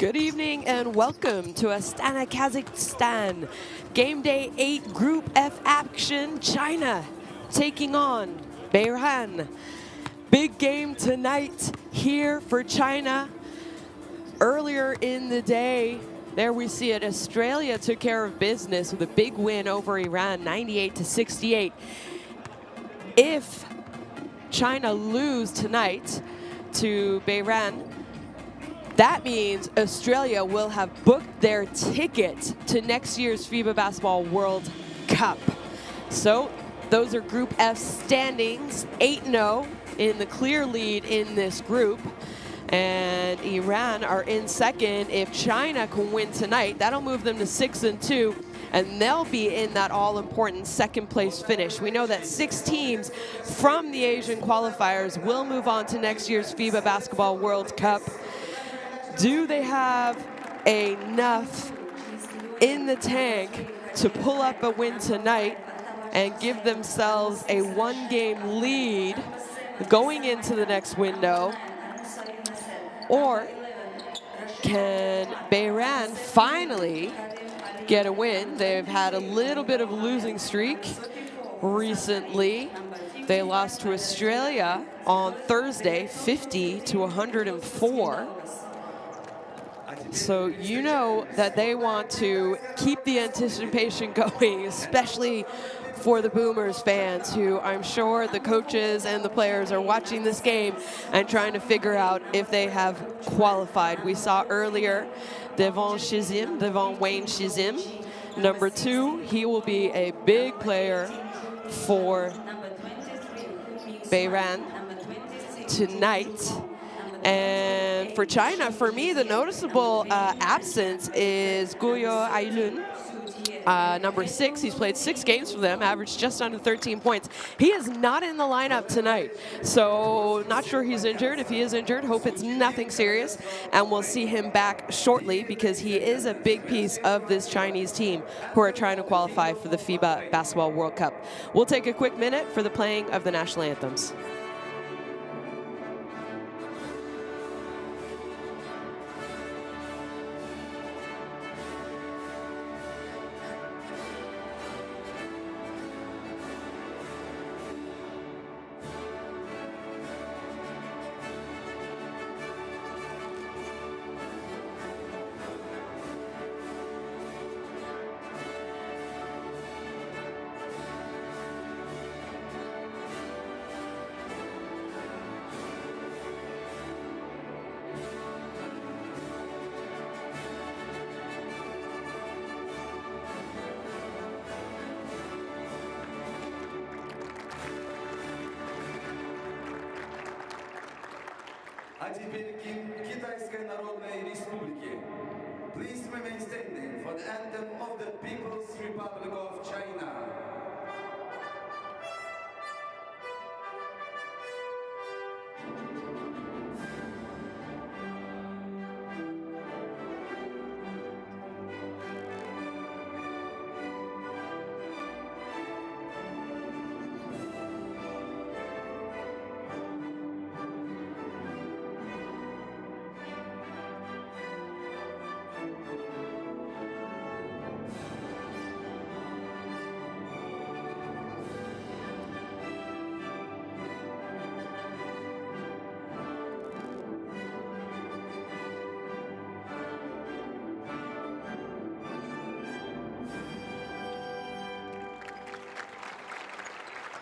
Good evening and welcome to Astana, Kazakhstan. Game day 8 Group F action. China taking on Bahrain. Big game tonight here for China. Earlier in the day, there we see it. Australia took care of business with a big win over Iran, 98-68. If China lose tonight to Bahrain, that means Australia will have booked their ticket to next year's FIBA Basketball World Cup. So those are Group F standings, 8-0 in the clear lead in this group. And Iran are in second. If China can win tonight, that'll move them to 6-2, and they'll be in that all-important second place finish. We know that 6 teams from the Asian qualifiers will move on to next year's FIBA Basketball World Cup. Do they have enough in the tank to pull up a win tonight and give themselves a 1-game lead going into the next window? Or can Bahrain finally get a win? They've had a little bit of a losing streak recently. They lost to Australia on Thursday, 50-104. So you know that they want to keep the anticipation going, especially for the Boomers fans, who I'm sure the coaches and the players are watching this game and trying to figure out if they have qualified. We saw earlier Devon Wayne Shizim, number 2. He will be a big player for Bahrain tonight. And for China, for me, the noticeable absence is Guyo Ailun, number 6. He's played 6 games for them, averaged just under 13 points. He is not in the lineup tonight, so not sure he's injured. If he is injured, hope it's nothing serious, and we'll see him back shortly because he is a big piece of this Chinese team who are trying to qualify for the FIBA Basketball World Cup. We'll take a quick minute for the playing of the national anthems. А теперь гимн Китайской Народной Республики. Please remain standing for the anthem of the People's Republic of China.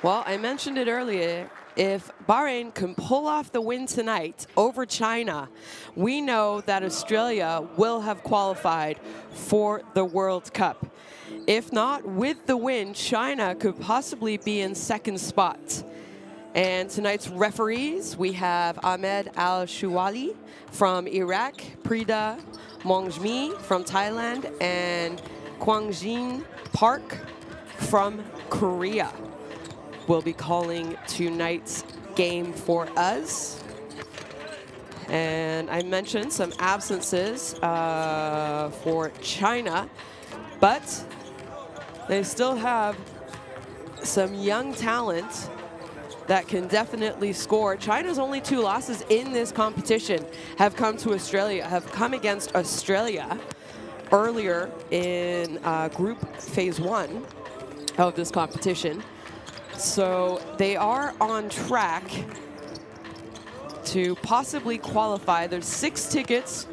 Well, I mentioned it earlier. If Bahrain can pull off the win tonight over China, we know that Australia will have qualified for the World Cup. If not, with the win, China could possibly be in second spot. And tonight's referees, we have Ahmed Al-Shuwali from Iraq, Prida Mongjmi from Thailand, and Kwangjin Park from Korea will be calling tonight's game for us. And I mentioned some absences for China, but they still have some young talent that can definitely score. China's only 2 losses in this competition have come against Australia earlier in group phase 1 of this competition. So they are on track to possibly qualify. There's 6 tickets.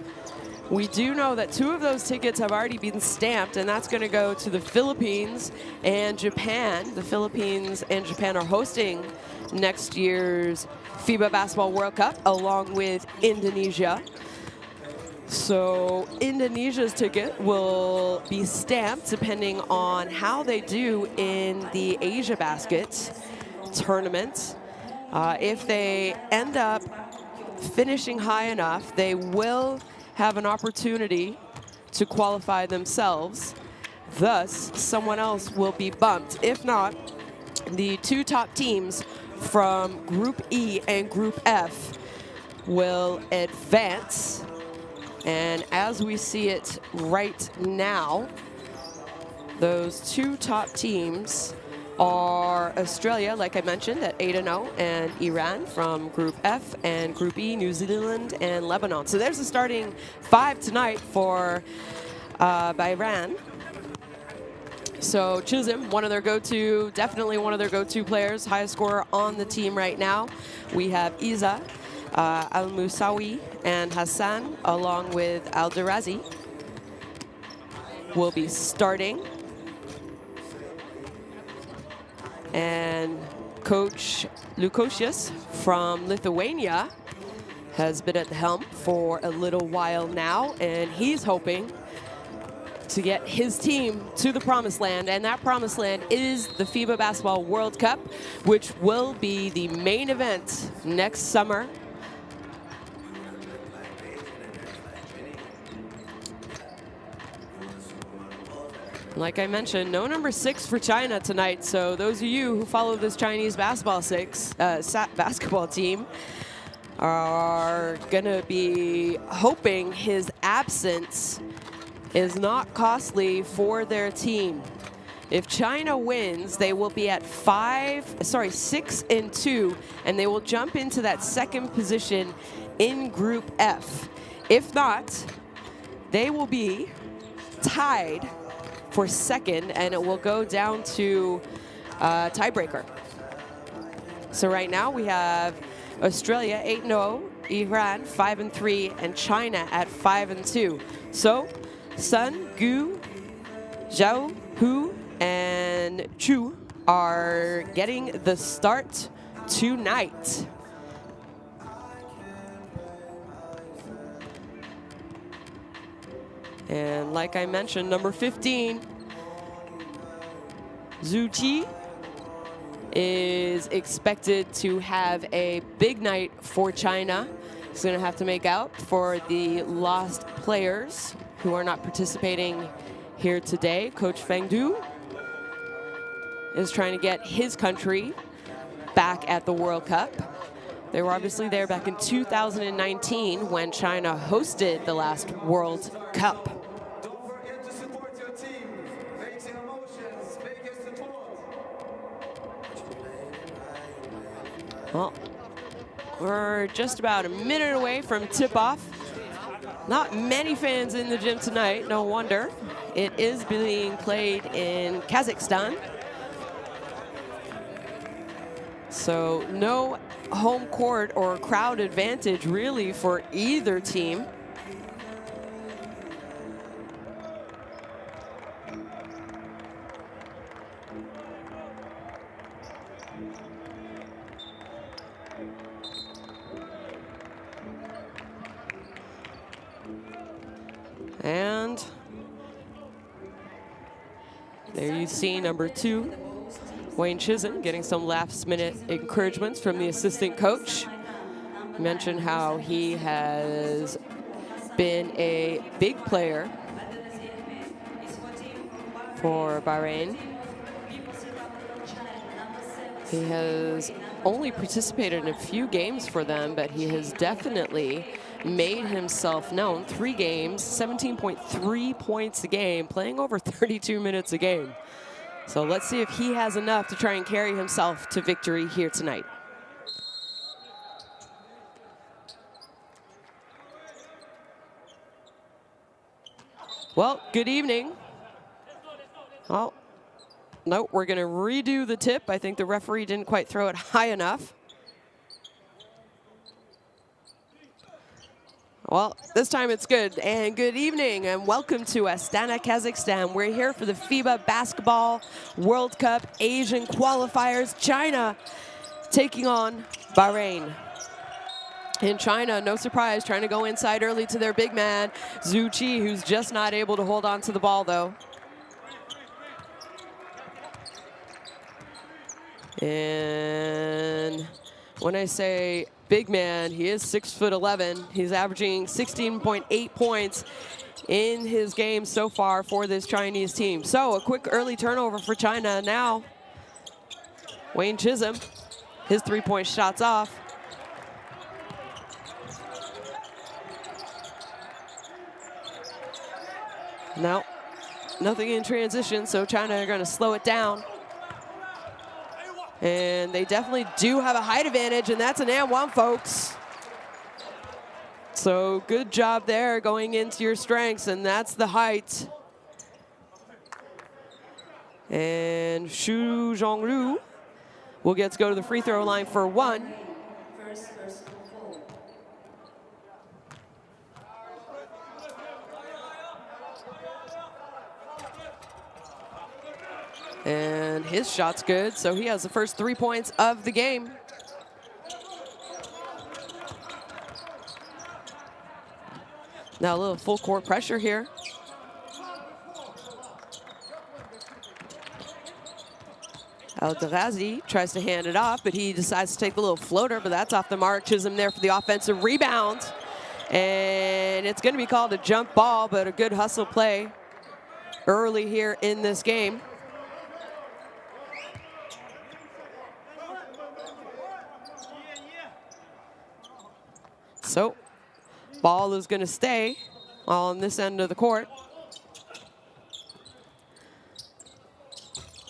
We do know that 2 of those tickets have already been stamped, and that's going to go to the Philippines and Japan. The Philippines and Japan are hosting next year's FIBA Basketball World Cup along with Indonesia. So Indonesia's ticket will be stamped depending on how they do in the Asia Basket tournament. If they end up finishing high enough, they will have an opportunity to qualify themselves. Thus, someone else will be bumped. If not, the 2 top teams from Group E and Group F will advance. And as we see it right now, those 2 top teams are Australia, like I mentioned, at 8-0, and Iran from Group F, and Group E, New Zealand and Lebanon. So there's the starting 5 tonight for Bahrain. So Chisholm, definitely one of their go-to players, highest scorer on the team right now. We have Isa, Al-Musawi, and Hassan, along with Al-Darazi, will be starting. And Coach Lukosius from Lithuania has been at the helm for a little while now, and he's hoping to get his team to the promised land, and that promised land is the FIBA Basketball World Cup, which will be the main event next summer. Like I mentioned, no number 6 for China tonight, so those of you who follow this Chinese basketball team are gonna be hoping his absence is not costly for their team. If China wins, they will be at 6-2, and they will jump into that 2nd position in Group F. If not, they will be tied for 2nd, and it will go down to tiebreaker. So right now we have Australia 8-0, Iran 5-3, and China at 5-2. So Sun, Gu, Zhao, Hu, and Chu are getting the start tonight. And like I mentioned, number 15, Zhu Qi, is expected to have a big night for China. He's going to have to make out for the lost players who are not participating here today. Coach Feng Du is trying to get his country back at the World Cup. They were obviously there back in 2019 when China hosted the last World Cup. Well, we're just about a minute away from tip-off. Not many fans in the gym tonight, no wonder. It is being played in Kazakhstan. So no home court or crowd advantage really for either team. And there you see number 2, Wayne Chisholm, getting some last-minute encouragements from the assistant coach. Mentioned how he has been a big player for Bahrain. He has only participated in a few games for them, but he has definitely made himself known. 3 games, 17.3 points a game, playing over 32 minutes a game. So let's see if he has enough to try and carry himself to victory here tonight. Well, good evening. Oh, no, we're going to redo the tip. I think the referee didn't quite throw it high enough. Well, this time it's good. And good evening and welcome to Astana, Kazakhstan. We're here for the FIBA Basketball World Cup Asian Qualifiers. China taking on Bahrain. In China, no surprise, trying to go inside early to their big man, Zhu Qi, who's just not able to hold on to the ball, though. And when I say big man, he is 6'11". He's averaging 16.8 points in his game so far for this Chinese team. So a quick early turnover for China now. Wayne Chisholm, his three-point shot's off. No, nothing in transition, so China are going to slow it down. And they definitely do have a height advantage, and that's an and one, folks. So good job there going into your strengths, and that's the height. And Xu Zhonglu will get to go to the free throw line for one. And his shot's good, so he has the first 3 points of the game. Now a little full court pressure here. Al-Darazi tries to hand it off, but he decides to take the little floater, but that's off the mark. Chisholm there for the offensive rebound. And it's going to be called a jump ball, but a good hustle play early here in this game. So, ball is going to stay on this end of the court.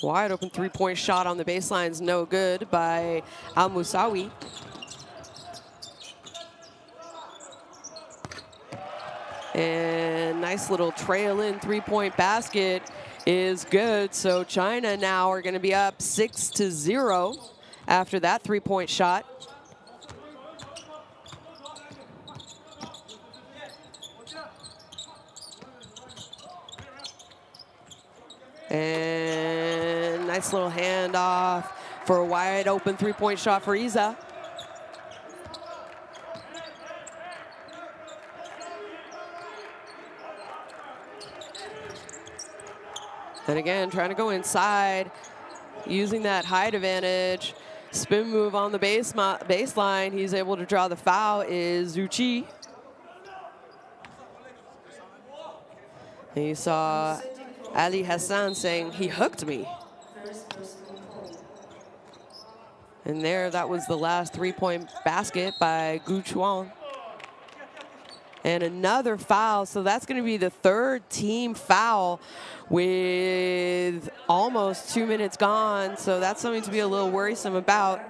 Wide open three-point shot on the baseline is no good by Al-Musawi. And nice little trail in three-point basket is good. So China now are going to be up 6-0 after that three-point shot. And nice little handoff for a wide open three-point shot for Iza. And again, trying to go inside, using that height advantage. Spin move on the baseline. He's able to draw the foul is Zhu Qi. And you saw Ali Hassan saying, he hooked me. And there, that was the last three-point basket by Gu Chuan. And another foul, so that's going to be the third team foul with almost 2 minutes gone. So that's something to be a little worrisome about.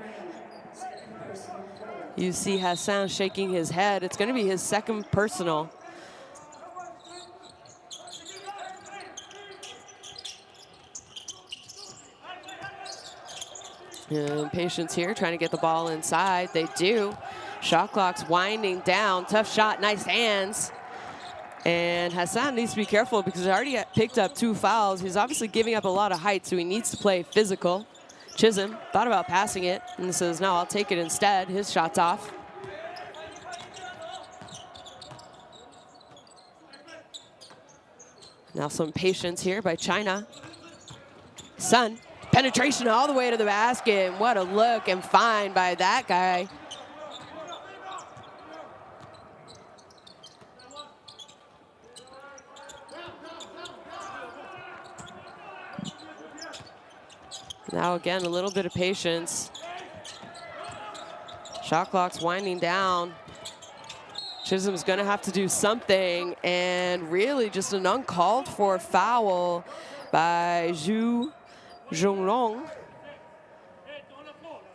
You see Hassan shaking his head. It's going to be his second personal. And patience here, trying to get the ball inside. They do. Shot clock's winding down. Tough shot, nice hands. And Hassan needs to be careful because he already picked up 2 fouls. He's obviously giving up a lot of height, so he needs to play physical. Chisholm thought about passing it and says, no, I'll take it instead. His shot's off. Now some patience here by China. Sun. Penetration all the way to the basket. What a look and find by that guy. Now again, a little bit of patience. Shot clock's winding down. Chisholm's gonna have to do something, and really just an uncalled for foul by Zhu Zhonglong.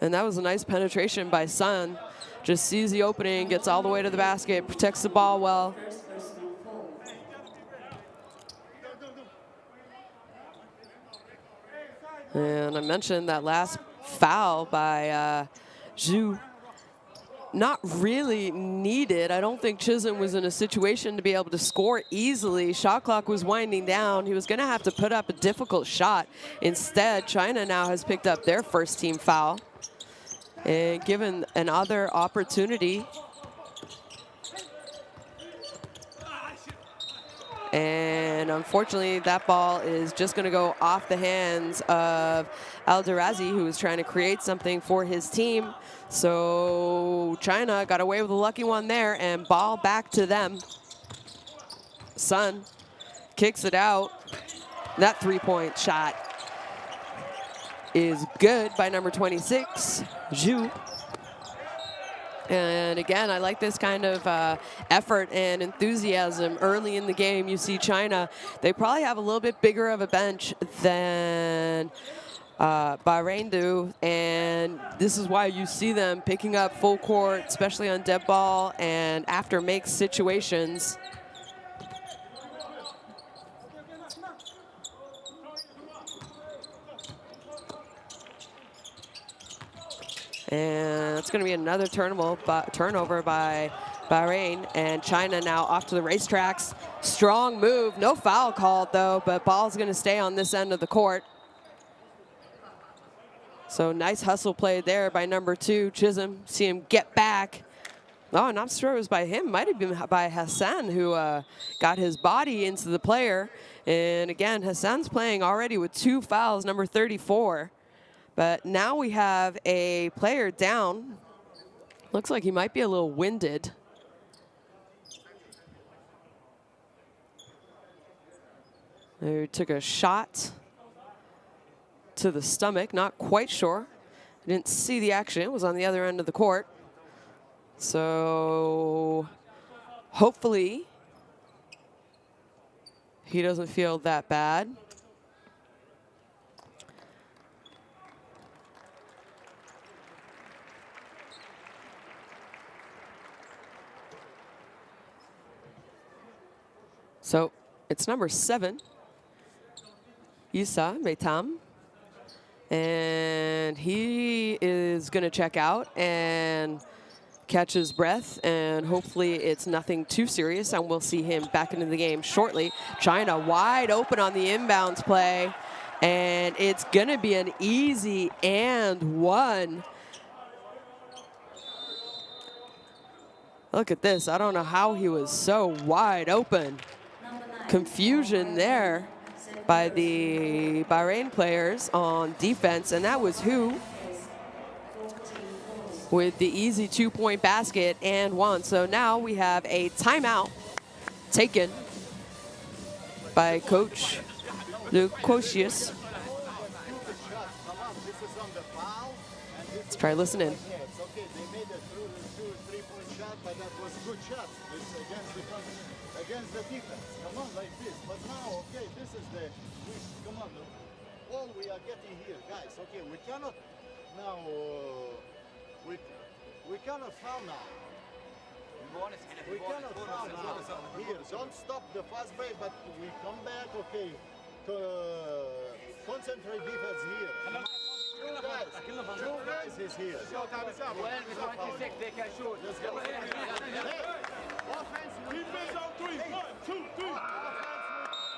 And that was a nice penetration by Sun. Just sees the opening, gets all the way to the basket, protects the ball well. And I mentioned that last foul by Zhu. Not really needed. I don't think Chisholm was in a situation to be able to score easily. Shot clock was winding down. He was going to have to put up a difficult shot. Instead, China now has picked up their first team foul and given another opportunity. And unfortunately, that ball is just going to go off the hands of Alderazi, who was trying to create something for his team. So China got away with a lucky one there, and ball back to them. Sun kicks it out. That three-point shot is good by number 26, Zhu. And again, I like this kind of effort and enthusiasm early in the game. You see China, they probably have a little bit bigger of a bench than Bahrain do, and this is why you see them picking up full court, especially on dead ball and after make situations. And it's going to be another turnover by Bahrain, and China now off to the racetracks. Strong move, no foul called though, but ball's going to stay on this end of the court. So nice hustle play there by number 2, Chisholm. See him get back. Oh, I'm not sure it was by him. Might have been by Hassan, who got his body into the player. And again, Hassan's playing already with 2 fouls, number 34. But now we have a player down. Looks like he might be a little winded. He took a shot to the stomach, not quite sure. I didn't see the action, it was on the other end of the court. So hopefully he doesn't feel that bad. So it's number 7, Isa Meitam. And he is going to check out and catch his breath, and hopefully it's nothing too serious, and we'll see him back into the game shortly. China wide open on the inbounds play, and it's going to be an easy and one. Look at this. I don't know how he was so wide open. Confusion there by the Bahrain players on defense, and that was who with the easy 2-point basket and one. So now we have a timeout taken by Coach Lucocius. Let's try listening. It's okay, they made a 2-3-point shot, but that was a good shot. It's against the defense. Come on, like this. But now, okay, this is the, come on, all we are getting here, guys. Okay, we cannot now, we cannot foul now. We cannot foul now. Here, don't stop the fast break, but we come back, okay, to concentrate defense here. Two guys is here.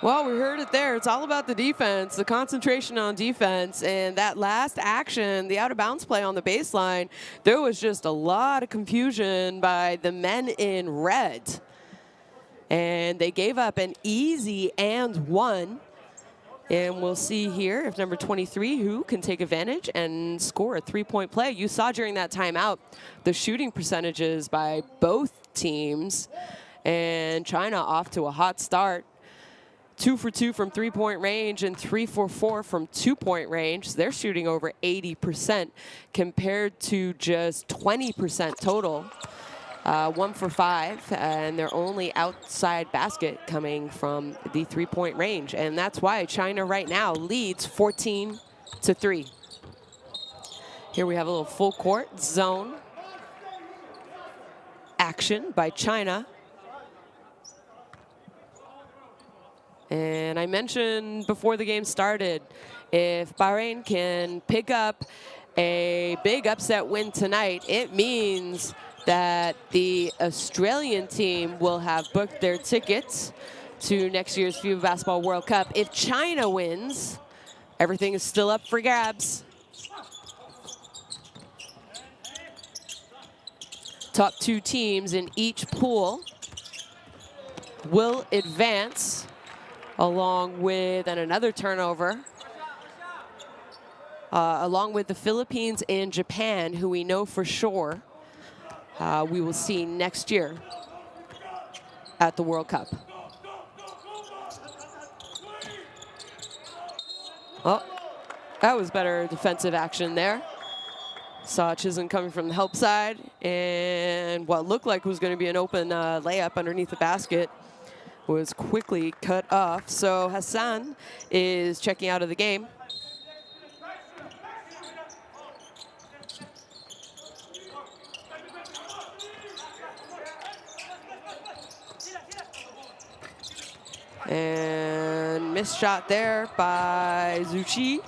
Well, we heard it there. It's all about the defense, the concentration on defense, and that last action, the out-of-bounds play on the baseline, there was just a lot of confusion by the men in red. And they gave up an easy and one. And we'll see here if number 23, who can take advantage and score a 3-point play. You saw during that timeout the shooting percentages by both teams. And China off to a hot start. 2 for 2 from 3-point range and 3 for 4 from 2-point range. They're shooting over 80% compared to just 20% total. 1 for 5, and their only outside basket coming from the 3-point range. And that's why China right now leads 14-3. Here we have a little full court zone action by China. And I mentioned before the game started, if Bahrain can pick up a big upset win tonight, it means that the Australian team will have booked their tickets to next year's FIBA Basketball World Cup. If China wins, everything is still up for grabs. Top 2 teams in each pool will advance, along with, and another turnover, along with the Philippines and Japan, who we know for sure we will see next year at the World Cup. Oh, that was better defensive action there. Saw Chisholm coming from the help side, and what looked like was going to be an open layup underneath the basket was quickly cut off. So Hassan is checking out of the game. And missed shot there by Zuchi.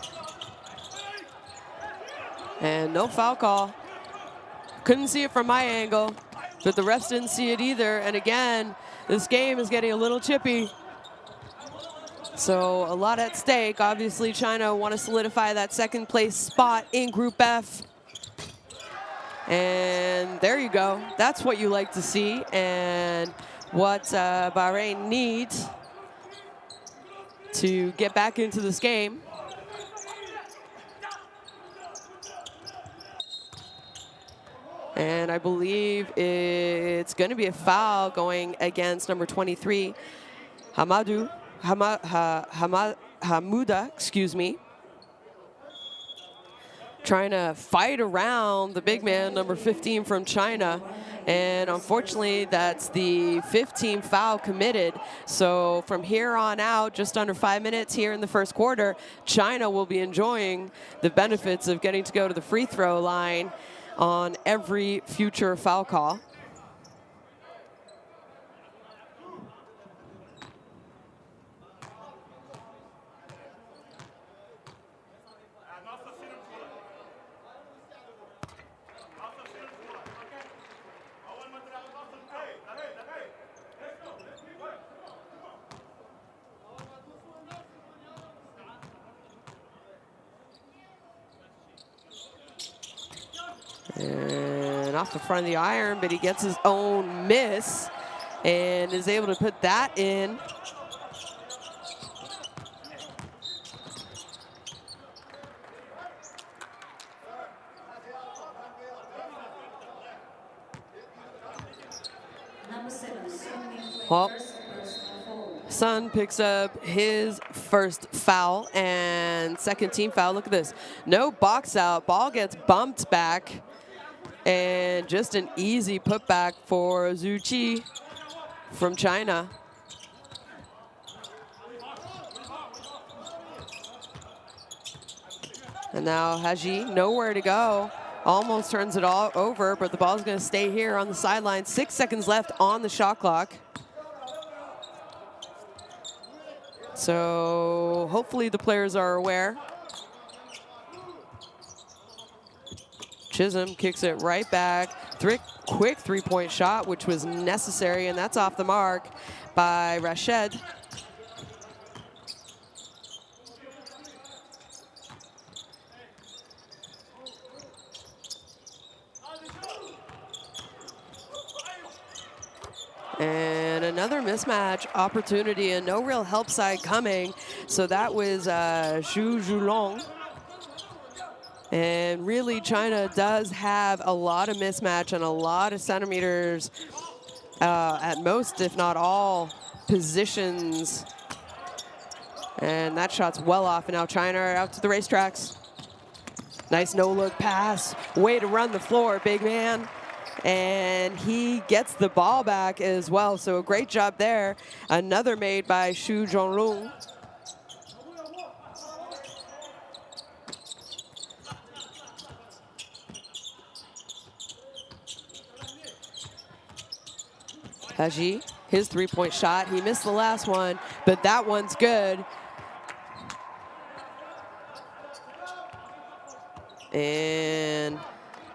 And no foul call. Couldn't see it from my angle, but the refs didn't see it either. And again, this game is getting a little chippy. So a lot at stake. Obviously, China want to solidify that second place spot in Group F. And there you go. That's what you like to see, and what Bahrain needs to get back into this game. And I believe it's going to be a foul going against number 23, Hamuda, excuse me. Trying to fight around the big man, number 15 from China. And unfortunately, that's the 15th foul committed. So from here on out, just under 5 minutes here in the first quarter, China will be enjoying the benefits of getting to go to the free throw line on every future foul call. And off the front of the iron, but he gets his own miss and is able to put that in. Well, Sun picks up his first foul and second team foul. Look at this. No box out. Ball gets bumped back. And just an easy putback for Zhu Qi from China. And now Haji, nowhere to go. Almost turns it all over, but the ball's going to stay here on the sideline. 6 seconds left on the shot clock. So hopefully the players are aware. Chisholm kicks it right back. Quick three-point shot, which was necessary, and that's off the mark by Rashid. And another mismatch opportunity, and no real help side coming. So that was Zhu Zhulong. And really, China does have a lot of mismatch and a lot of centimeters at most, if not all, positions. And that shot's well off. And now China are out to the racetracks. Nice no-look pass. Way to run the floor, big man. And he gets the ball back as well. So a great job there. Another made by Xu Zhonglong. Haji, his three-point shot. He missed the last one, but that one's good. And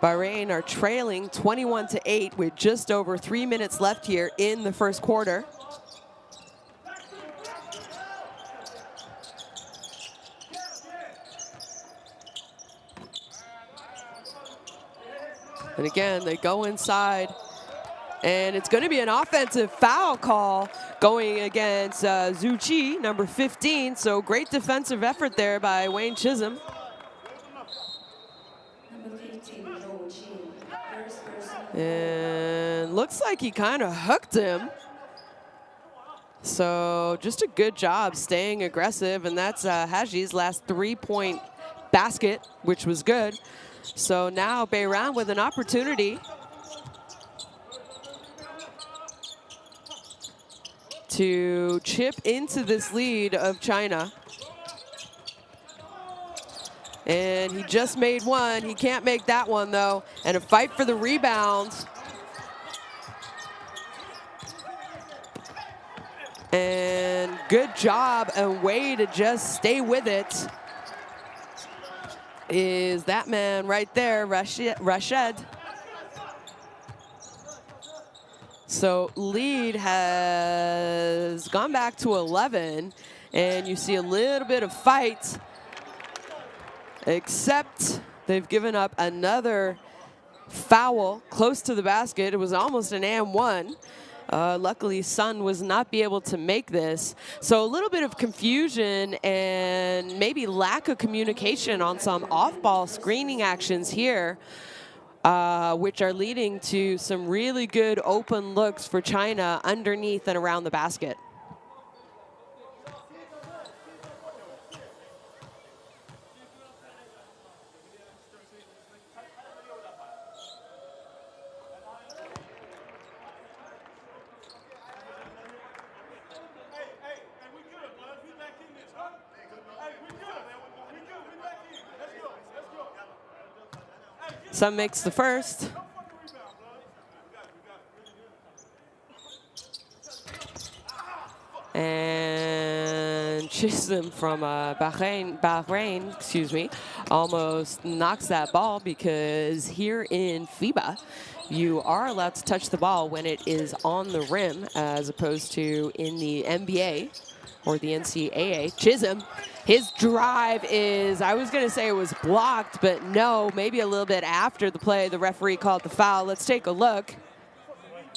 Bahrain are trailing 21-8 with just over 3 minutes left here in the first quarter. And again, they go inside. And it's going to be an offensive foul call going against Zhu Qi, number 15. So great defensive effort there by Wayne Chisholm. And looks like he kind of hooked him. So just a good job staying aggressive. And that's Haji's last 3-point basket, which was good. So now Bahrain with an opportunity to chip into this lead of China. And he just made one. He can't make that one, though. And a fight for the rebounds. And good job, a way to just stay with it is that man right there, Rashid. So lead has gone back to 11, and you see a little bit of fight, except they've given up another foul close to the basket. It was almost an and one. Luckily, Sun was not be able to make this. So a little bit of confusion and maybe lack of communication on some off-ball screening actions here, which are leading to some really good open looks for China underneath and around the basket. Sun makes the first. And Chisholm from Bahrain, excuse me, almost knocks that ball, because here in FIBA, you are allowed to touch the ball when it is on the rim, as opposed to in the NBA or the NCAA. Chisholm, his drive is, I was going to say it was blocked, but no, maybe a little bit after the play, the referee called the foul. Let's take a look.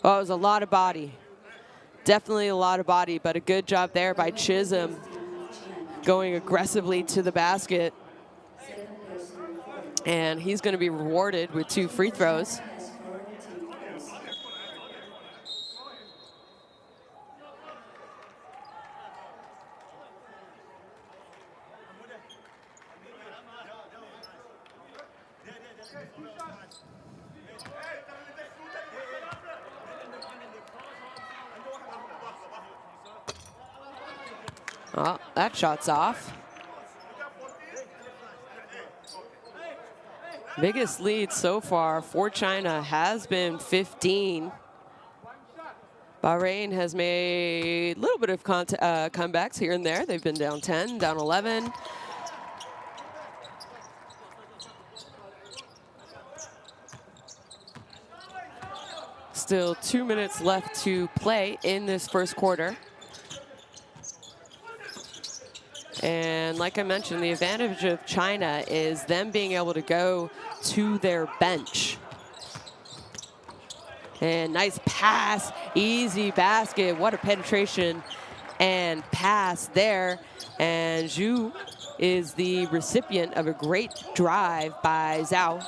Oh, it was a lot of body. Definitely a lot of body, but a good job there by Chisholm going aggressively to the basket. And he's going to be rewarded with 2 free throws. Oh, that shot's off. Biggest lead so far for China has been 15. Bahrain has made a little bit of comebacks here and there. They've been down 10, down 11. Still 2 minutes left to play in this first quarter. And like I mentioned, the advantage of China is them being able to go to their bench. And nice pass, easy basket. What a penetration and pass there. And Zhu is the recipient of a great drive by Zhao.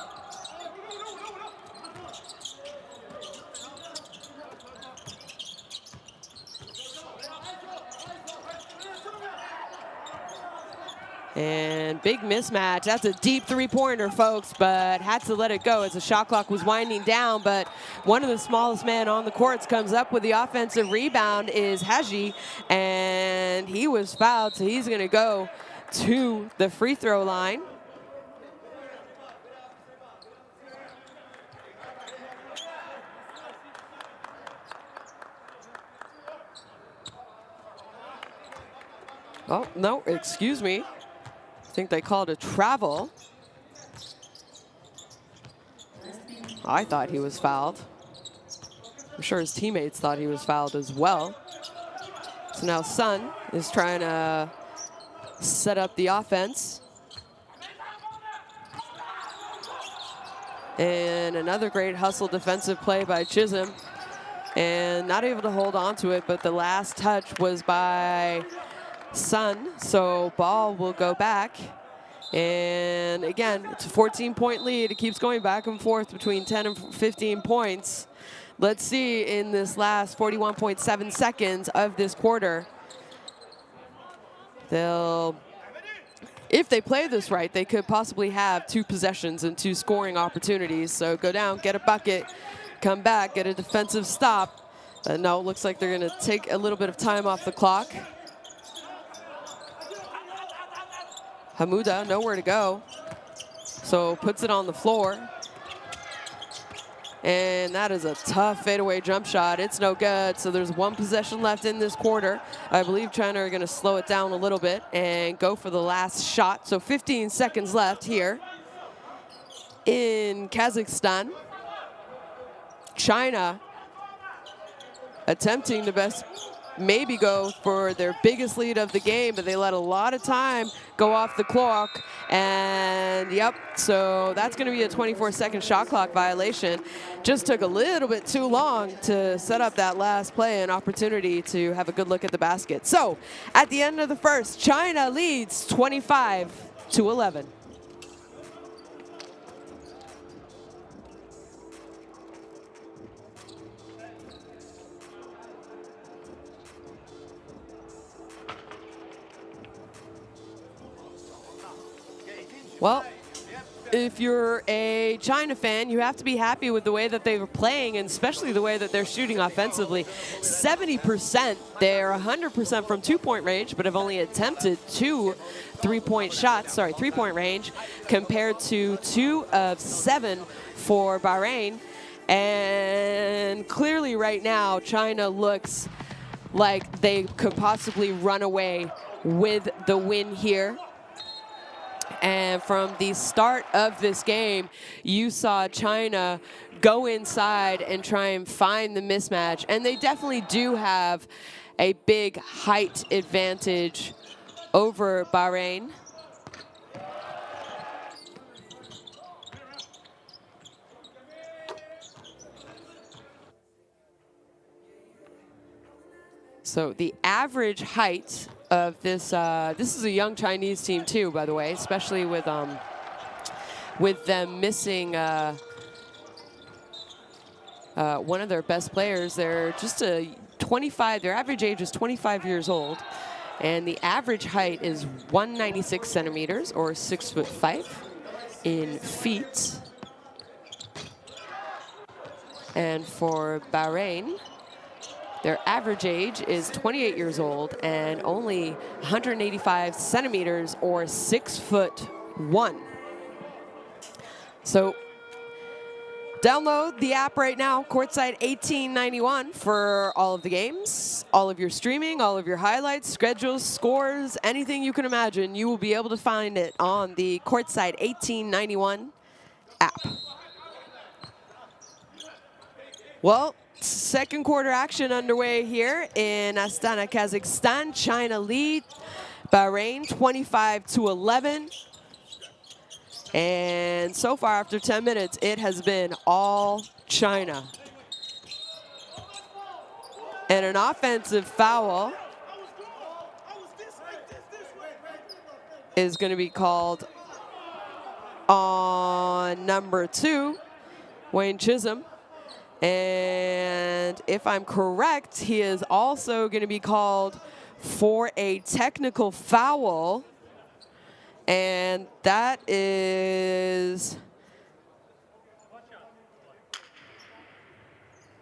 And big mismatch. That's a deep three-pointer, folks, but had to let it go as the shot clock was winding down. But one of the smallest men on the courts comes up with the offensive rebound is Haji, and he was fouled, so he's going to go to the free throw line. Oh, no, excuse me. I think they called a travel. I thought he was fouled. I'm sure his teammates thought he was fouled as well. So now Sun is trying to set up the offense. And another great hustle defensive play by Chisholm. And not able to hold on to it, but the last touch was by Sun. So ball will go back. And again, it's a 14-point lead. It keeps going back and forth between 10 and 15 points. Let's see in this last 41.7 seconds of this quarter. If they play this right, they could possibly have 2 possessions and 2 scoring opportunities. So go down, get a bucket, come back, get a defensive stop. No, it looks like they're going to take a little bit of time off the clock. Hamuda, nowhere to go. So puts it on the floor. And that is a tough fadeaway jump shot. It's no good. So there's 1 possession left in this quarter. I believe China are going to slow it down a little bit and go for the last shot. So 15 seconds left here in Kazakhstan. China attempting to maybe go for their biggest lead of the game, but they let a lot of time go off the clock. And yep, so that's going to be a 24-second shot clock violation. Just took a little bit too long to set up that last play, an opportunity to have a good look at the basket. So at the end of the first, China leads 25-11. Well, if you're a China fan, you have to be happy with the way that they were playing, and especially the way that they're shooting offensively. 70%, they're 100% from 2-point range, but have only attempted 2 3-point shots, 3-point range, compared to 2 of 7 for Bahrain. And clearly right now, China looks like they could possibly run away with the win here. And from the start of this game, you saw China go inside and try and find the mismatch. And they definitely do have a big height advantage over Bahrain. So the average height of this, this is a young Chinese team too, by the way, especially with them missing one of their best players. They're just a 25, their average age is 25 years old, and the average height is 196 centimeters or 6'5" in feet. And for Bahrain, their average age is 28 years old and only 185 centimeters or 6'1". So download the app right now, Courtside 1891, for all of the games, all of your streaming, all of your highlights, schedules, scores, anything you can imagine. You will be able to find it on the Courtside 1891 app. Well, second quarter action underway here in Astana, Kazakhstan. China lead Bahrain 25-11. And so far after 10 minutes, it has been all China. And an offensive foul is going to be called on number 2, Wayne Chisholm. And if I'm correct, he is also going to be called for a technical foul. And that is,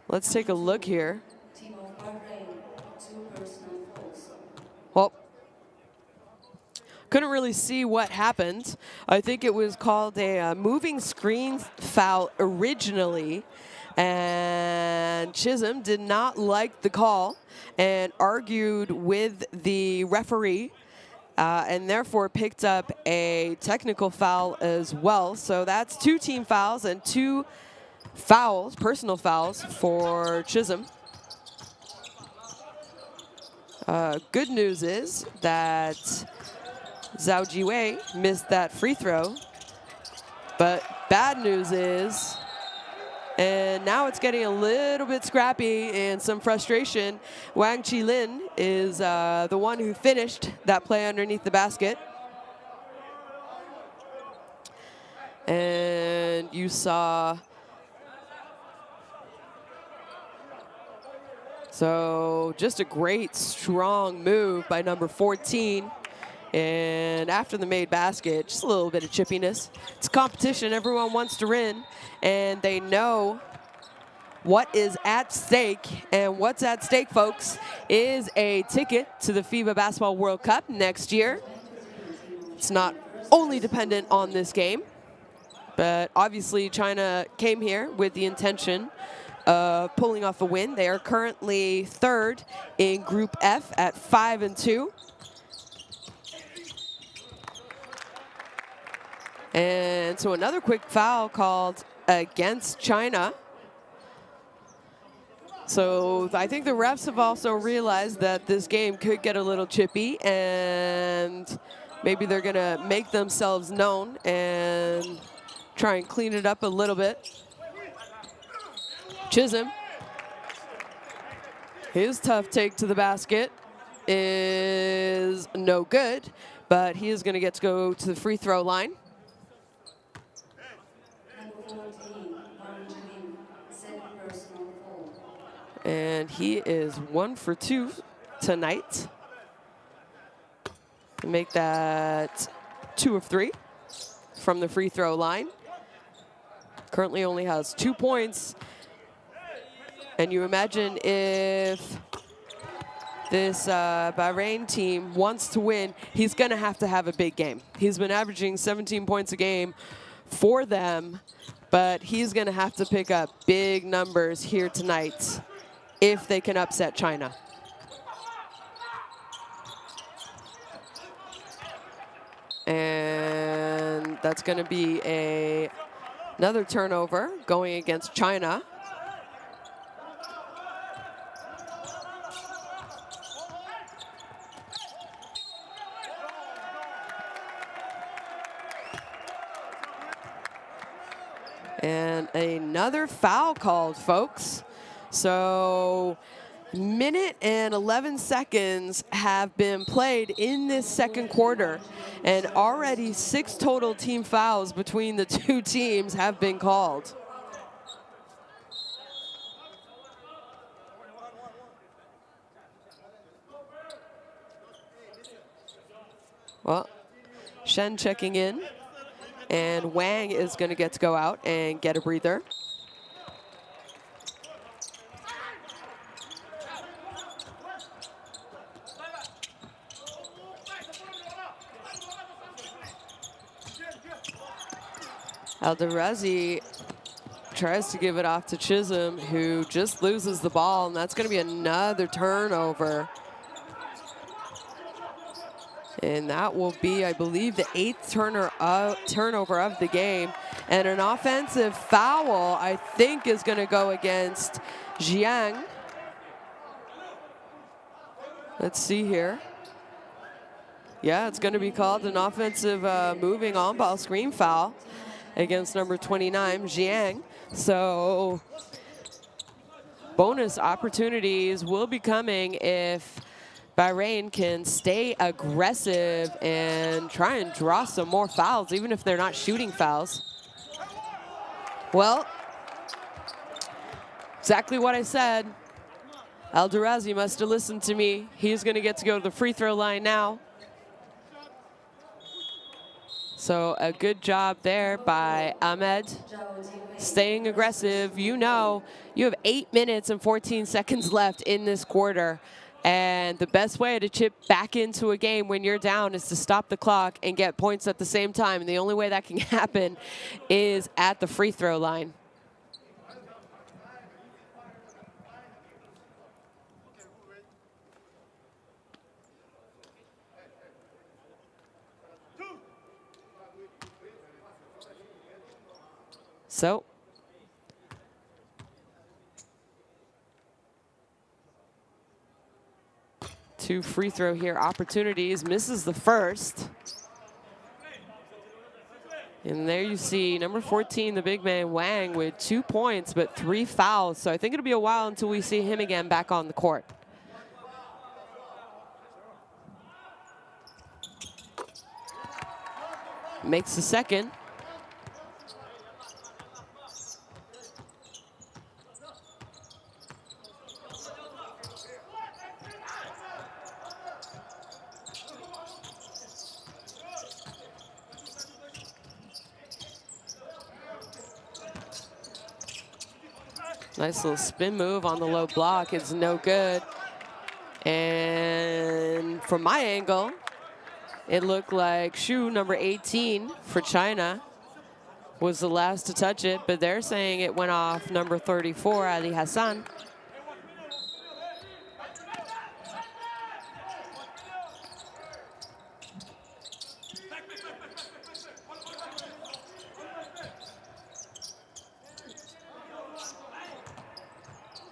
let's take a look here. Well, couldn't really see what happened. I think it was called a moving screen foul originally. And Chisholm did not like the call and argued with the referee and therefore picked up a technical foul as well. So that's 2 team fouls and 2 fouls, personal fouls for Chisholm. Good news is that Zhao Jiwei missed that free throw. But bad news is, and now it's getting a little bit scrappy and some frustration, Wang Qilin is the one who finished that play underneath the basket. And you saw, so just a great strong move by number 14. And after the made basket, just a little bit of chippiness. It's competition, everyone wants to win, and they know what is at stake. And what's at stake, folks, is a ticket to the FIBA Basketball World Cup next year. It's not only dependent on this game, but obviously China came here with the intention of pulling off a win. They are currently 3rd in Group F at 5-2. And so another quick foul called against China. So I think the refs have also realized that this game could get a little chippy, and maybe they're going to make themselves known and try and clean it up a little bit. Chisholm, his tough take to the basket is no good, but he is going to get to go to the free throw line. And he is 1 for 2 tonight to make that 2 of 3 from the free throw line. Currently only has 2 points. And you imagine if this Bahrain team wants to win, he's going to have a big game. He's been averaging 17 points a game for them, but he's going to have to pick up big numbers here tonight if they can upset China. And that's going to be another turnover going against China. And another foul called, folks. So minute and 11 seconds have been played in this second quarter, and already 6 total team fouls between the 2 teams have been called. Well, Shen checking in, and Wang is going to get to go out and get a breather. Alderazi tries to give it off to Chisholm, who just loses the ball, and that's going to be another turnover. And that will be, I believe, the 8th turnover of the game. And an offensive foul, I think, is going to go against Jiang. Let's see here. Yeah, it's going to be called an offensive moving on-ball screen foul against number 29, Jiang. So bonus opportunities will be coming if Bahrain can stay aggressive and try and draw some more fouls, even if they're not shooting fouls. Well, exactly what I said. Alderazi must have listened to me. He's going to get to go to the free throw line now. So a good job there by Ahmed, staying aggressive. You know, you have 8 minutes and 14 seconds left in this quarter. And the best way to chip back into a game when you're down is to stop the clock and get points at the same time. And the only way that can happen is at the free throw line. So two free throw here opportunities, misses the first. And there you see number 14, the big man Wang, with 2 points, but 3 fouls. So I think it'll be a while until we see him again back on the court. Makes the second. Nice little spin move on the low block. It's no good. And from my angle, it looked like shoe number 18 for China was the last to touch it, but they're saying it went off number 34, Ali Hassan.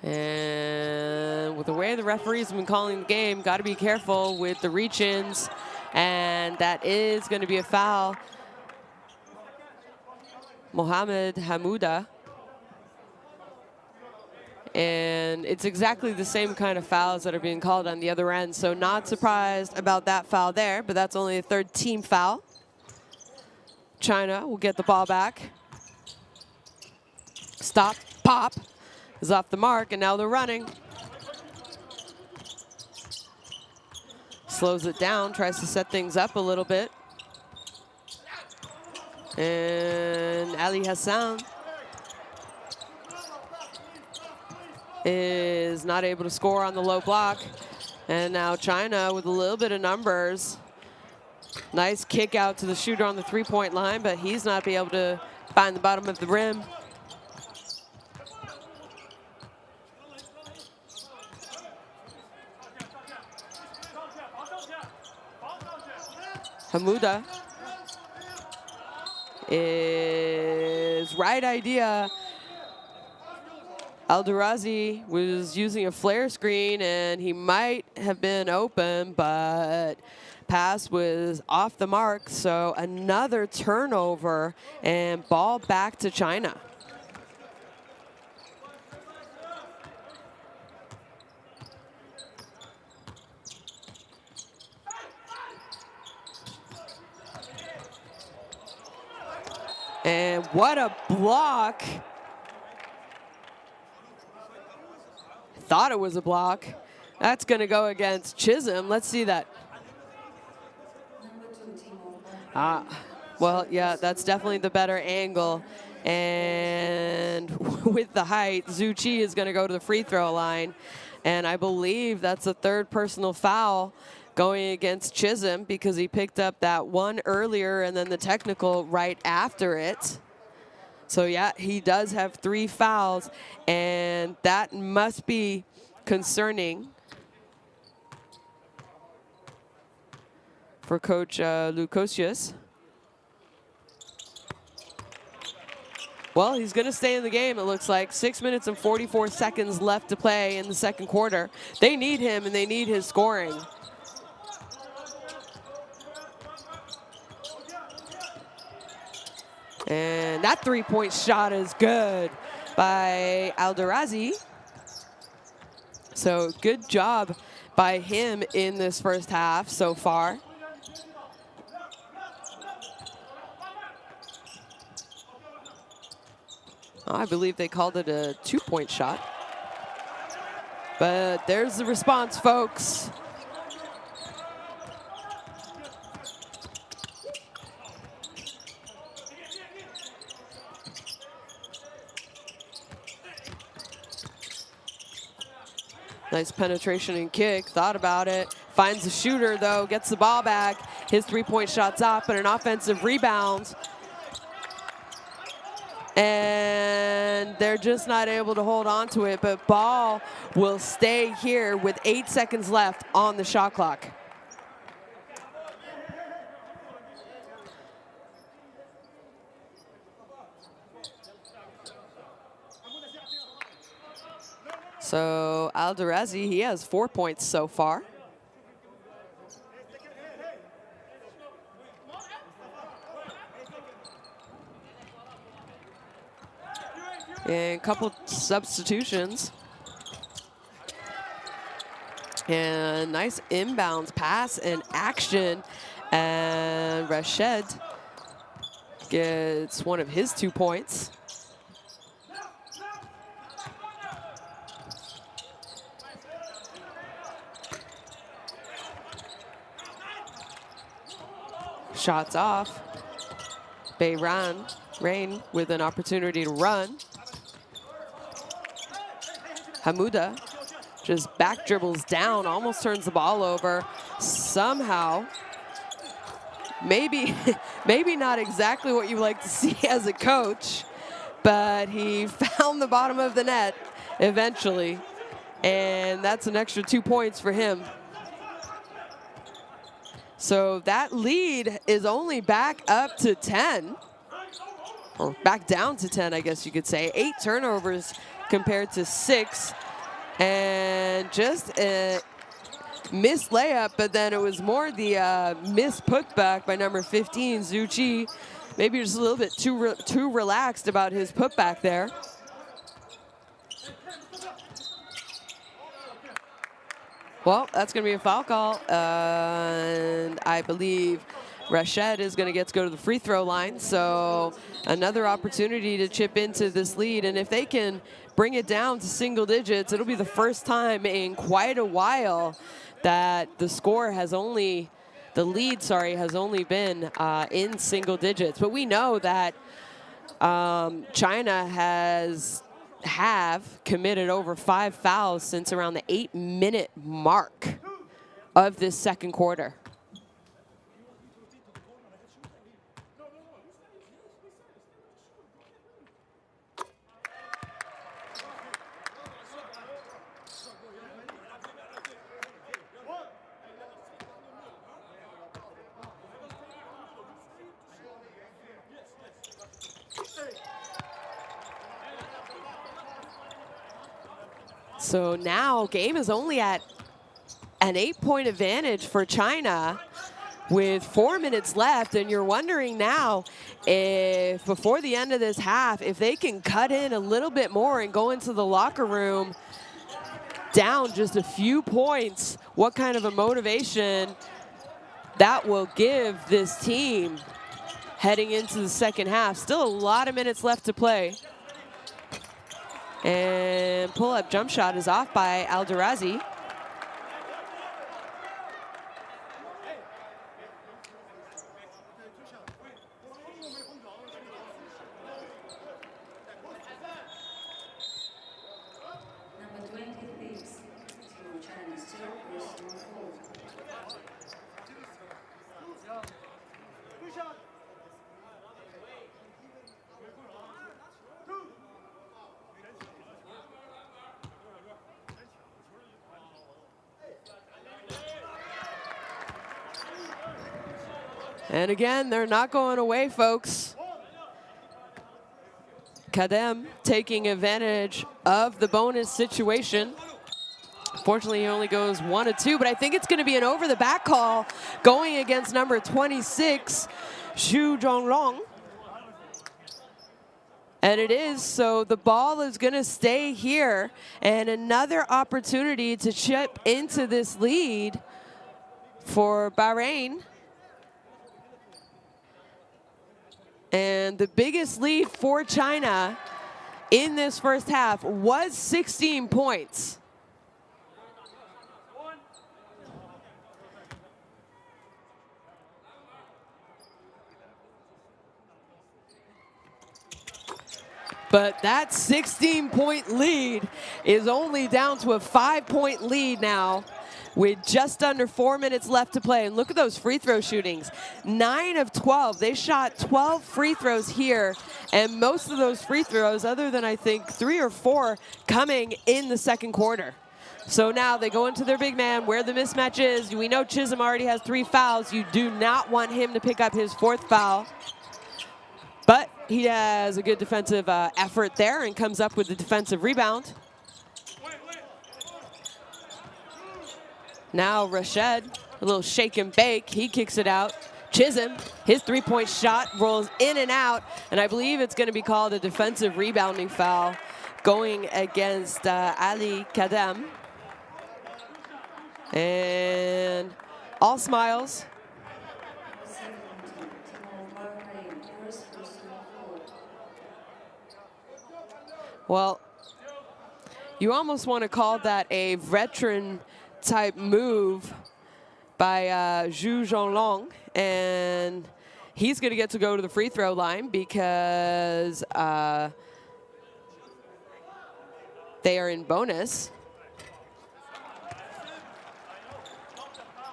And with the way the referees have been calling the game, got to be careful with the reach-ins. And that is going to be a foul. Mohamed Hamouda. And it's exactly the same kind of fouls that are being called on the other end. So not surprised about that foul there, but that's only a third team foul. China will get the ball back. Stop, pop. Is off the mark, and now they're running. Slows it down, tries to set things up a little bit. And Ali Hassan is not able to score on the low block. And now China with a little bit of numbers. Nice kick out to the shooter on the three-point line, but he's not be able to find the bottom of the rim. Hamouda is right idea. Alderazi was using a flare screen, and he might have been open, but pass was off the mark. So another turnover and ball back to China. And what a block. Thought it was a block. That's going to go against Chisholm. Let's see that. Well, yeah, that's definitely the better angle. And with the height, Zhu Qi is going to go to the free throw line. And I believe that's a third personal foul going against Chisholm because he picked up that one earlier and then the technical right after it. So yeah, he does have 3 fouls, and that must be concerning for Coach Lukosius. Well, he's going to stay in the game, it looks like. 6 minutes and 44 seconds left to play in the second quarter. They need him, and they need his scoring. And that three-point shot is good by Alderazi. So good job by him in this first half so far. I believe they called it a 2-point shot. But there's the response, folks. Nice penetration and kick, thought about it. Finds the shooter though, gets the ball back. His 3-point shot's off, but an offensive rebound. And they're just not able to hold on to it, but ball will stay here with 8 seconds left on the shot clock. So Alderazi, he has 4 points so far. And a couple substitutions. And nice inbounds pass and action. And Rashid gets one of his 2 points. Shots off. Bahrain with an opportunity to run. Hamuda just back dribbles down, almost turns the ball over. Somehow, maybe not exactly what you like to see as a coach, but he found the bottom of the net eventually, and that's an extra 2 points for him. So that lead is only back up to 10, or back down to 10, I guess you could say. 8 turnovers compared to 6, and just a missed layup, but then it was more the missed putback by number 15, Zhu Qi. Maybe just a little bit too relaxed about his putback there. Well, that's going to be a foul call, and I believe Rashid is going to get to go to the free throw line. So another opportunity to chip into this lead, and if they can bring it down to single digits, it'll be the first time in quite a while that the lead has only been in single digits. But we know that China have committed over 5 fouls since around the 8-minute mark of this second quarter. So now game is only at an 8-point advantage for China with 4 minutes left, and you're wondering now if before the end of this half, if they can cut in a little bit more and go into the locker room down just a few points, what kind of a motivation that will give this team heading into the second half. Still a lot of minutes left to play. And pull-up jump shot is off by Alderazi. Number 26 to China still is on hold. And again, they're not going away, folks. Kadem taking advantage of the bonus situation. Fortunately, he only goes 1 of 2, but I think it's going to be an over-the-back call going against number 26, Xu Zhonglong. And it is, so the ball is going to stay here, and another opportunity to chip into this lead for Bahrain. And the biggest lead for China in this first half was 16 points. But that 16-point lead is only down to a 5-point lead now with just under 4 minutes left to play. And look at those free throw shootings. 9 of 12. They shot 12 free throws here, and most of those free throws, other than I think 3 or 4, coming in the second quarter. So now they go into their big man where the mismatch is. We know Chisholm already has 3 fouls. You do not want him to pick up his 4th foul. But he has a good defensive effort there and comes up with the defensive rebound. Now Rashid, a little shake and bake. He kicks it out. Chisholm, his three-point shot rolls in and out, and I believe it's going to be called a defensive rebounding foul going against Ali Kadam. And all smiles. Well, you almost want to call that a veteran type move by Zhu Zhonglong, and he's going to get to go to the free throw line because they are in bonus.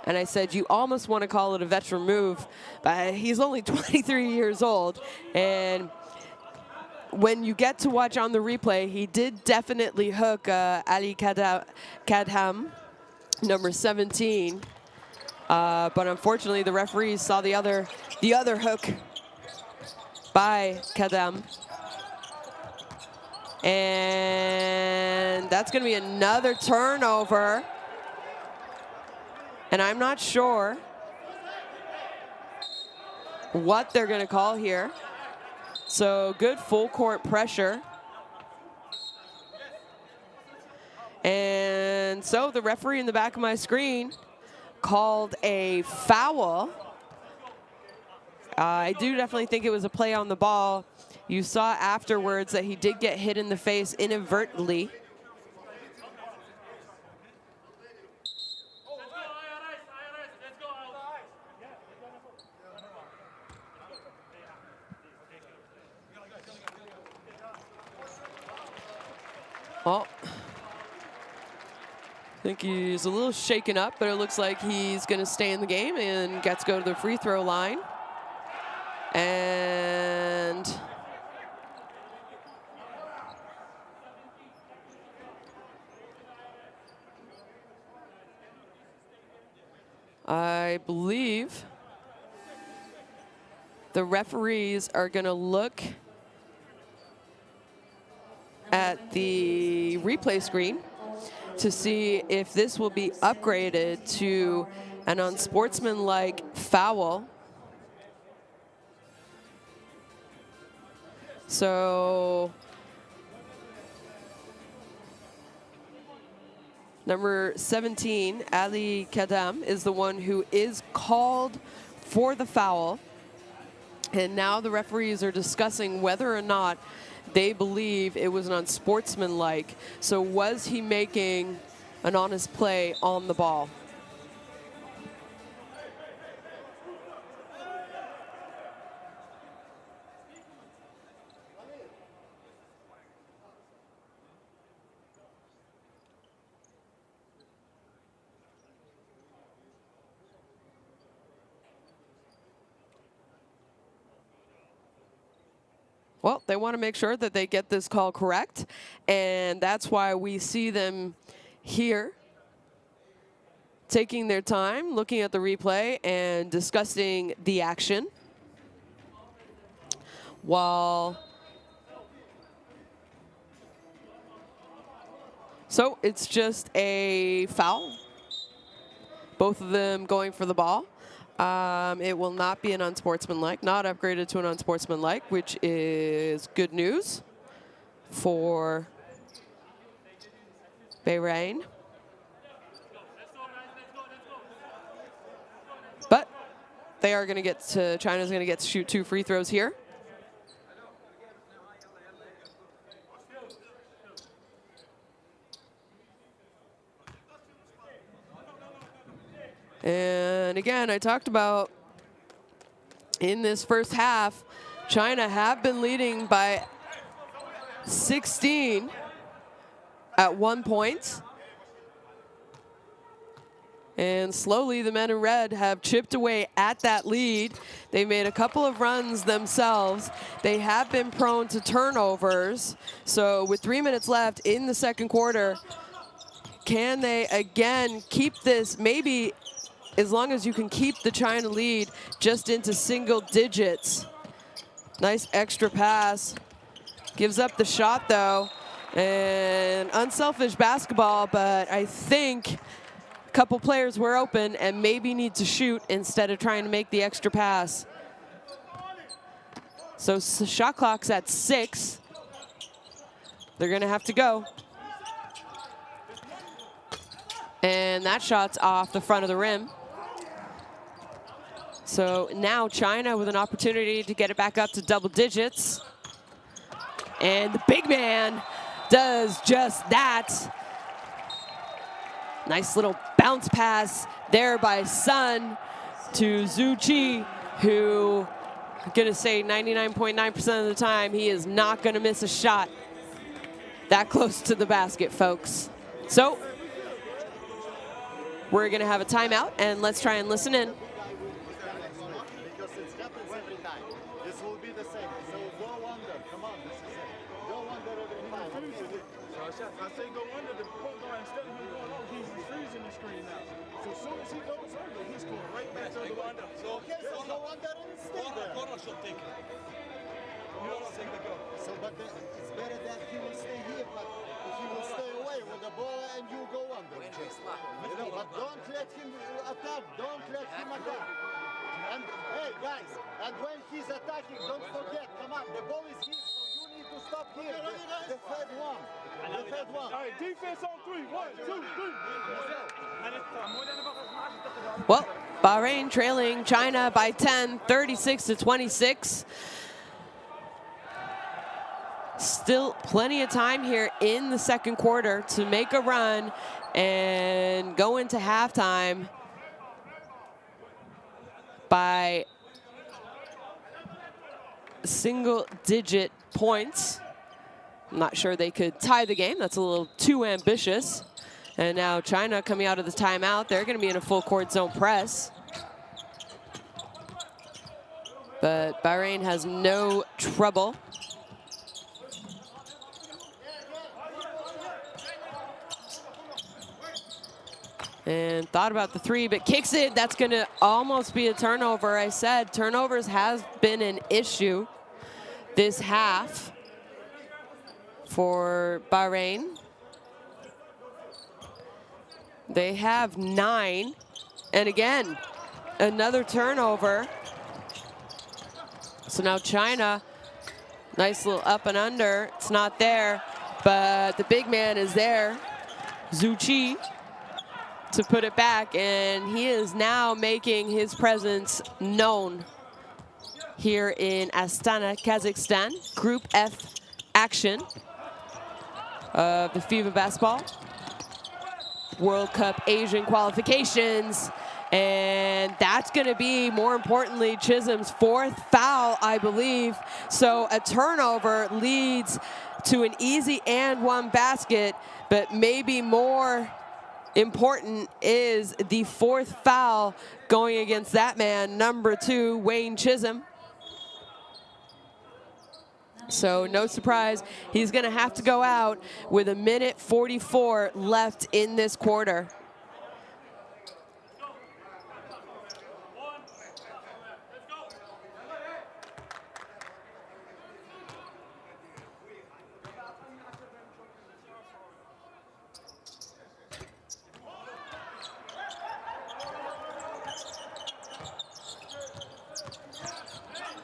And I said you almost want to call it a veteran move, but he's only 23 years old. And when you get to watch on the replay, he did definitely hook Ali Kadham, number 17. But unfortunately, the referees saw the other hook by Kadham. And that's going to be another turnover. And I'm not sure what they're going to call here. So good full court pressure. And so the referee in the back of my screen called a foul. I do definitely think it was a play on the ball. You saw afterwards that he did get hit in the face inadvertently. Well, I think he's a little shaken up, but it looks like he's going to stay in the game and gets to go to the free throw line. And I believe the referees are going to look at the replay screen to see if this will be upgraded to an unsportsmanlike foul. So number 17, Ali Kadam, is the one who is called for the foul. And now the referees are discussing whether or not they believe it was an unsportsmanlike. So was he making an honest play on the ball? Well, they want to make sure that they get this call correct, and that's why we see them here taking their time, looking at the replay and discussing the action. So it's just a foul. Both of them going for the ball. It will not be an unsportsmanlike, not upgraded to an unsportsmanlike, which is good news for Bahrain. But they are going to get to, China's going to get to shoot 2 free throws here. And again, I talked about in this first half, China have been leading by 16 at 1 point. And slowly the men in red have chipped away at that lead. They made a couple of runs themselves. They have been prone to turnovers. So with 3 minutes left in the second quarter, can they again keep this, maybe as long as you can keep the China lead just into single digits. Nice extra pass. Gives up the shot though. And unselfish basketball, but I think couple players were open and maybe need to shoot instead of trying to make the extra pass. So shot clock's at 6. They're going to have to go. And that shot's off the front of the rim. So now China with an opportunity to get it back up to double digits. And the big man does just that. Nice little bounce pass there by Sun to Zhu Qi, who I'm gonna say 99.9% of the time, he is not gonna miss a shot that close to the basket, folks. So we're gonna have a timeout, and let's try and listen in. Because it happens every time. This will be the same. So go under. Come on, this is it. Go under every time. I say go under the point guard instead of him going over. He's freezing the screen now. So as soon as he goes under, he's going right back to the under. So Okay, so go under and stay there. corner should take it. So, but it's better that he will stay here, but he will stay away with the ball and you go under. You know, but don't let him attack. Don't let him attack. And hey, guys, and when he's attacking, don't forget, come on, the ball is here, so you need to stop here. The third one. The third one. All right, defense on 3. 1, 2, 3. Well, Bahrain trailing China by 10, 36-26. Still plenty of time here in the second quarter to make a run and go into halftime by single-digit points. I'm not sure they could tie the game. That's a little too ambitious. And now China coming out of the timeout. They're going to be in a full court zone press. But Bahrain has no trouble. And thought about the 3, but kicks it. That's going to almost be a turnover. I said turnovers has been an issue this half for Bahrain. They have 9. And again, another turnover. So now China, nice little up and under. It's not there, but the big man is there, Zhu Qi, to put it back, and he is now making his presence known here in Astana, Kazakhstan. Group F action of the FIBA basketball World Cup Asian qualifications. And that's going to be, more importantly, Chisholm's 4th foul, I believe. So a turnover leads to an easy and 1 basket, but maybe more important is the 4th foul going against that man, number 2, Wayne Chisholm. So no surprise, he's going to have to go out with 1:44 left in this quarter.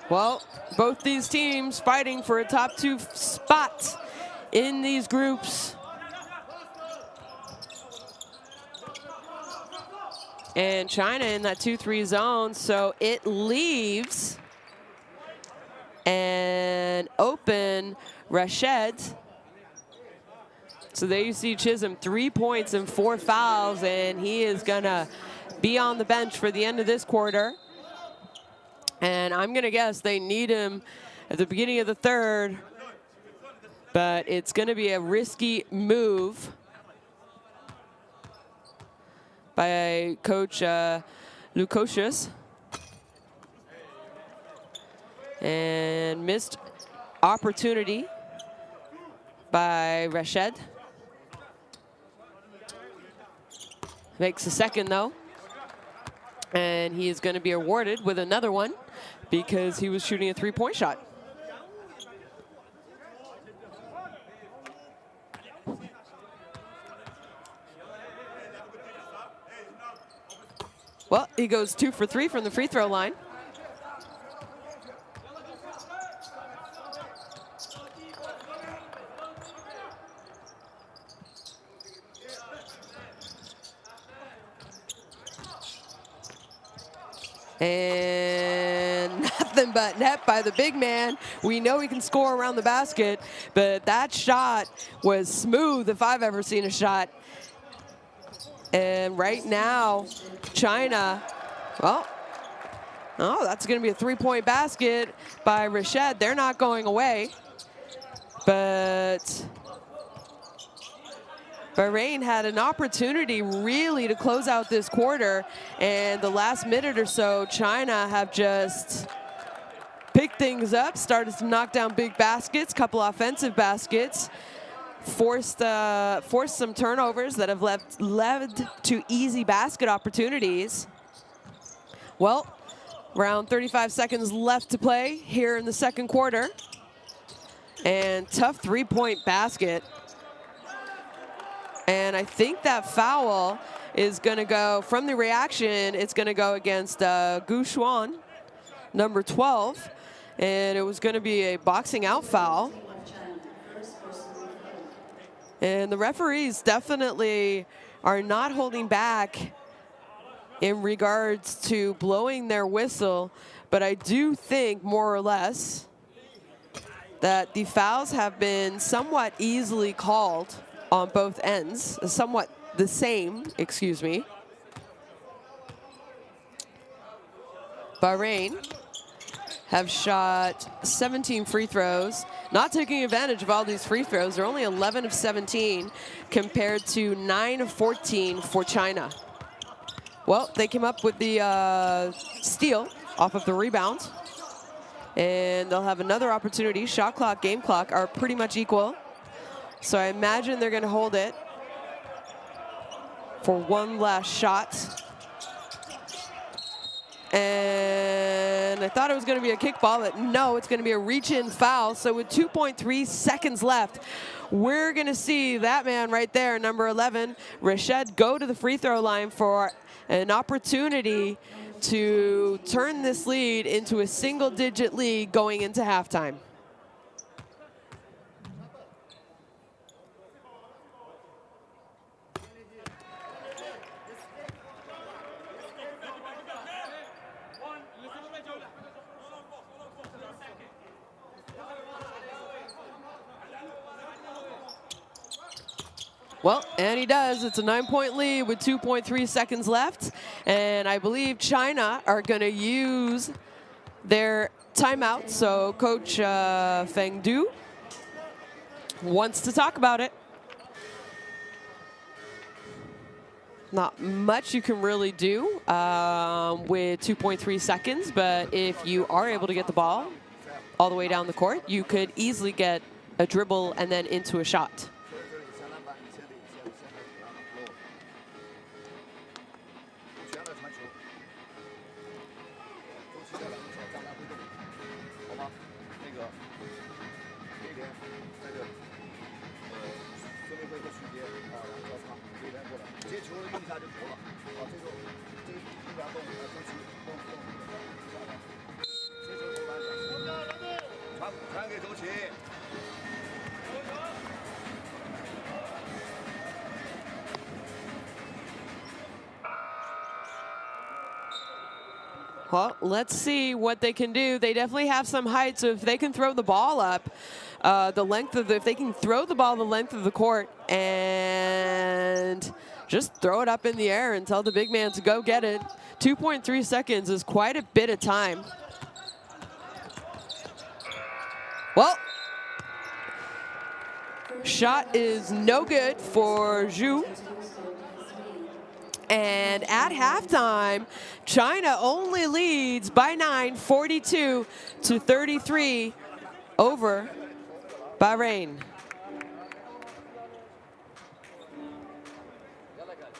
Well, both these teams fighting for a top 2 spot in these groups. And China in that 2-3 zone, so it leaves an open Rashid. So there you see Chisholm, 3 points and 4 fouls, and he is gonna be on the bench for the end of this quarter. And I'm going to guess they need him at the beginning of the 3rd. But it's going to be a risky move by Coach Lukosius. And missed opportunity by Rashid. Makes a second, though. And he is going to be awarded with another one because he was shooting a 3-point shot. Well, he goes 2 for 3 from the free throw line. And nothing but net by the big man. We know he can score around the basket, but that shot was smooth if I've ever seen a shot. And right now, China, well, oh, that's going to be a three-point basket by Rashid. They're not going away. But Bahrain had an opportunity really to close out this quarter, and the last minute or so, China have just picked things up, started to knock down big baskets, couple offensive baskets, forced some turnovers that have led to easy basket opportunities. Well, around 35 seconds left to play here in the second quarter, and tough three-point basket. And I think that foul is going to go, from the reaction, it's going to go against Gu Xuan, number 12. And it was going to be a boxing out foul. And the referees definitely are not holding back in regards to blowing their whistle. But I do think, more or less, that the fouls have been somewhat easily called on both ends, somewhat the same, excuse me. Bahrain have shot 17 free throws, not taking advantage of all these free throws. They're only 11 of 17 compared to 9 of 14 for China. Well, they came up with the steal off of the rebound, and they'll have another opportunity. Shot clock, game clock are pretty much equal. So I imagine they're going to hold it for one last shot. And I thought it was going to be a kickball, but no, it's going to be a reach-in foul. So with 2.3 seconds left, we're going to see that man right there, number 11, Rashid, go to the free throw line for an opportunity to turn this lead into a single-digit lead going into halftime. Well, and he does. It's a 9-point lead with 2.3 seconds left. And I believe China are going to use their timeout. So Coach Feng Du wants to talk about it. Not much you can really do with 2.3 seconds. But if you are able to get the ball all the way down the court, you could easily get a dribble and then into a shot. Well, let's see what they can do. They definitely have some height, so if they can throw the ball up if they can throw the ball the length of the court and just throw it up in the air and tell the big man to go get it. 2.3 seconds is quite a bit of time. Well, shot is no good for Zhu. And at halftime, China only leads by 9, 42-33 over Bahrain.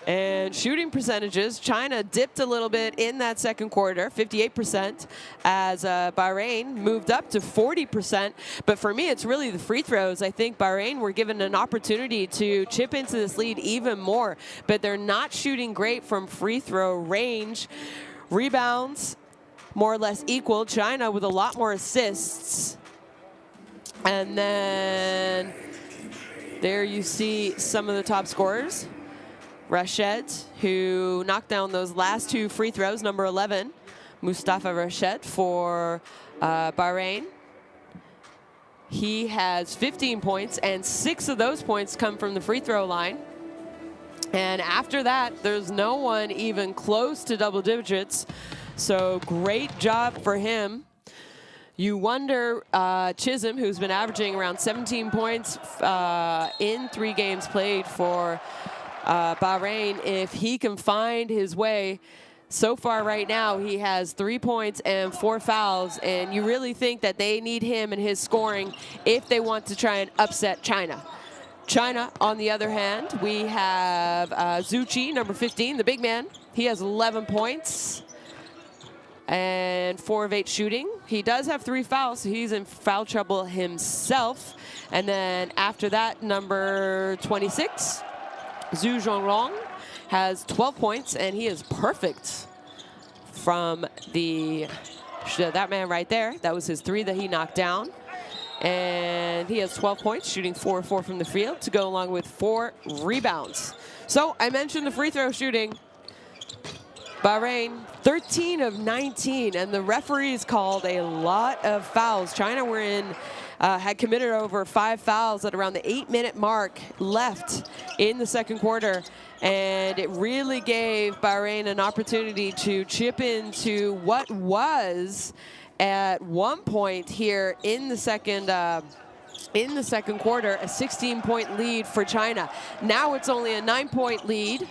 And shooting percentages, China dipped a little bit in that second quarter, 58%, as Bahrain moved up to 40%. But for me, it's really the free throws. I think Bahrain were given an opportunity to chip into this lead even more, but they're not shooting great from free throw range. Rebounds, more or less equal. China with a lot more assists. And then there you see some of the top scorers. Rashid, who knocked down those last two free throws, number 11, Mustafa Rashid for Bahrain. He has 15 points, and 6 of those points come from the free throw line. And after that, there's no one even close to double digits. So great job for him. You wonder, Chisholm, who's been averaging around 17 points in 3 games played for Bahrain, if he can find his way. So far right now, he has 3 points and 4 fouls, and you really think that they need him and his scoring if they want to try and upset China. China, on the other hand, we have Zhu Qi, number 15, the big man. He has 11 points and 4 of 8 shooting. He does have 3 fouls, so he's in foul trouble himself. And then after that, number 26, Zhu Zhonglong, has 12 points, and he is perfect from that man right there. That was his 3 that he knocked down. And he has 12 points, shooting 4 of 4 from the field to go along with 4 rebounds. So I mentioned the free throw shooting. Bahrain, 13 of 19, and the referees called a lot of fouls. China had committed over 5 fouls at around the 8-minute mark left in the second quarter. And it really gave Bahrain an opportunity to chip into what was, at one point here in the second quarter, a 16-point lead for China. Now it's only a 9-point lead,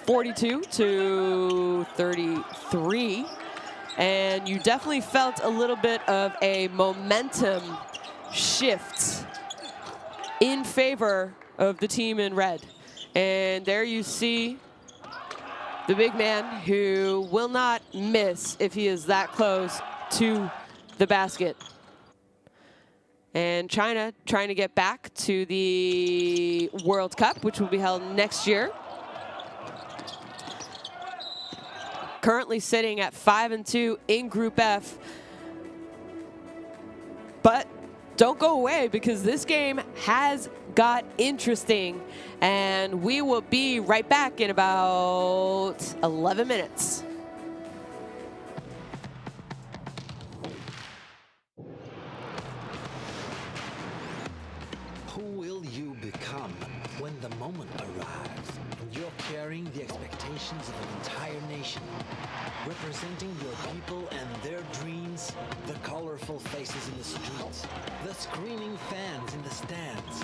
42 to 33. And you definitely felt a little bit of a momentum shift in favor of the team in red. And there you see the big man who will not miss if he is that close to the basket. And China trying to get back to the World Cup, which will be held next year. Currently sitting at 5-2 in Group F. But don't go away, because this game has got interesting, and we will be right back in about 11 minutes. Who will you become when the moment arrives and you're carrying the expectations of an entire nation, representing your people and their dreams, the colorful faces in the streets, the screaming fans in the stands?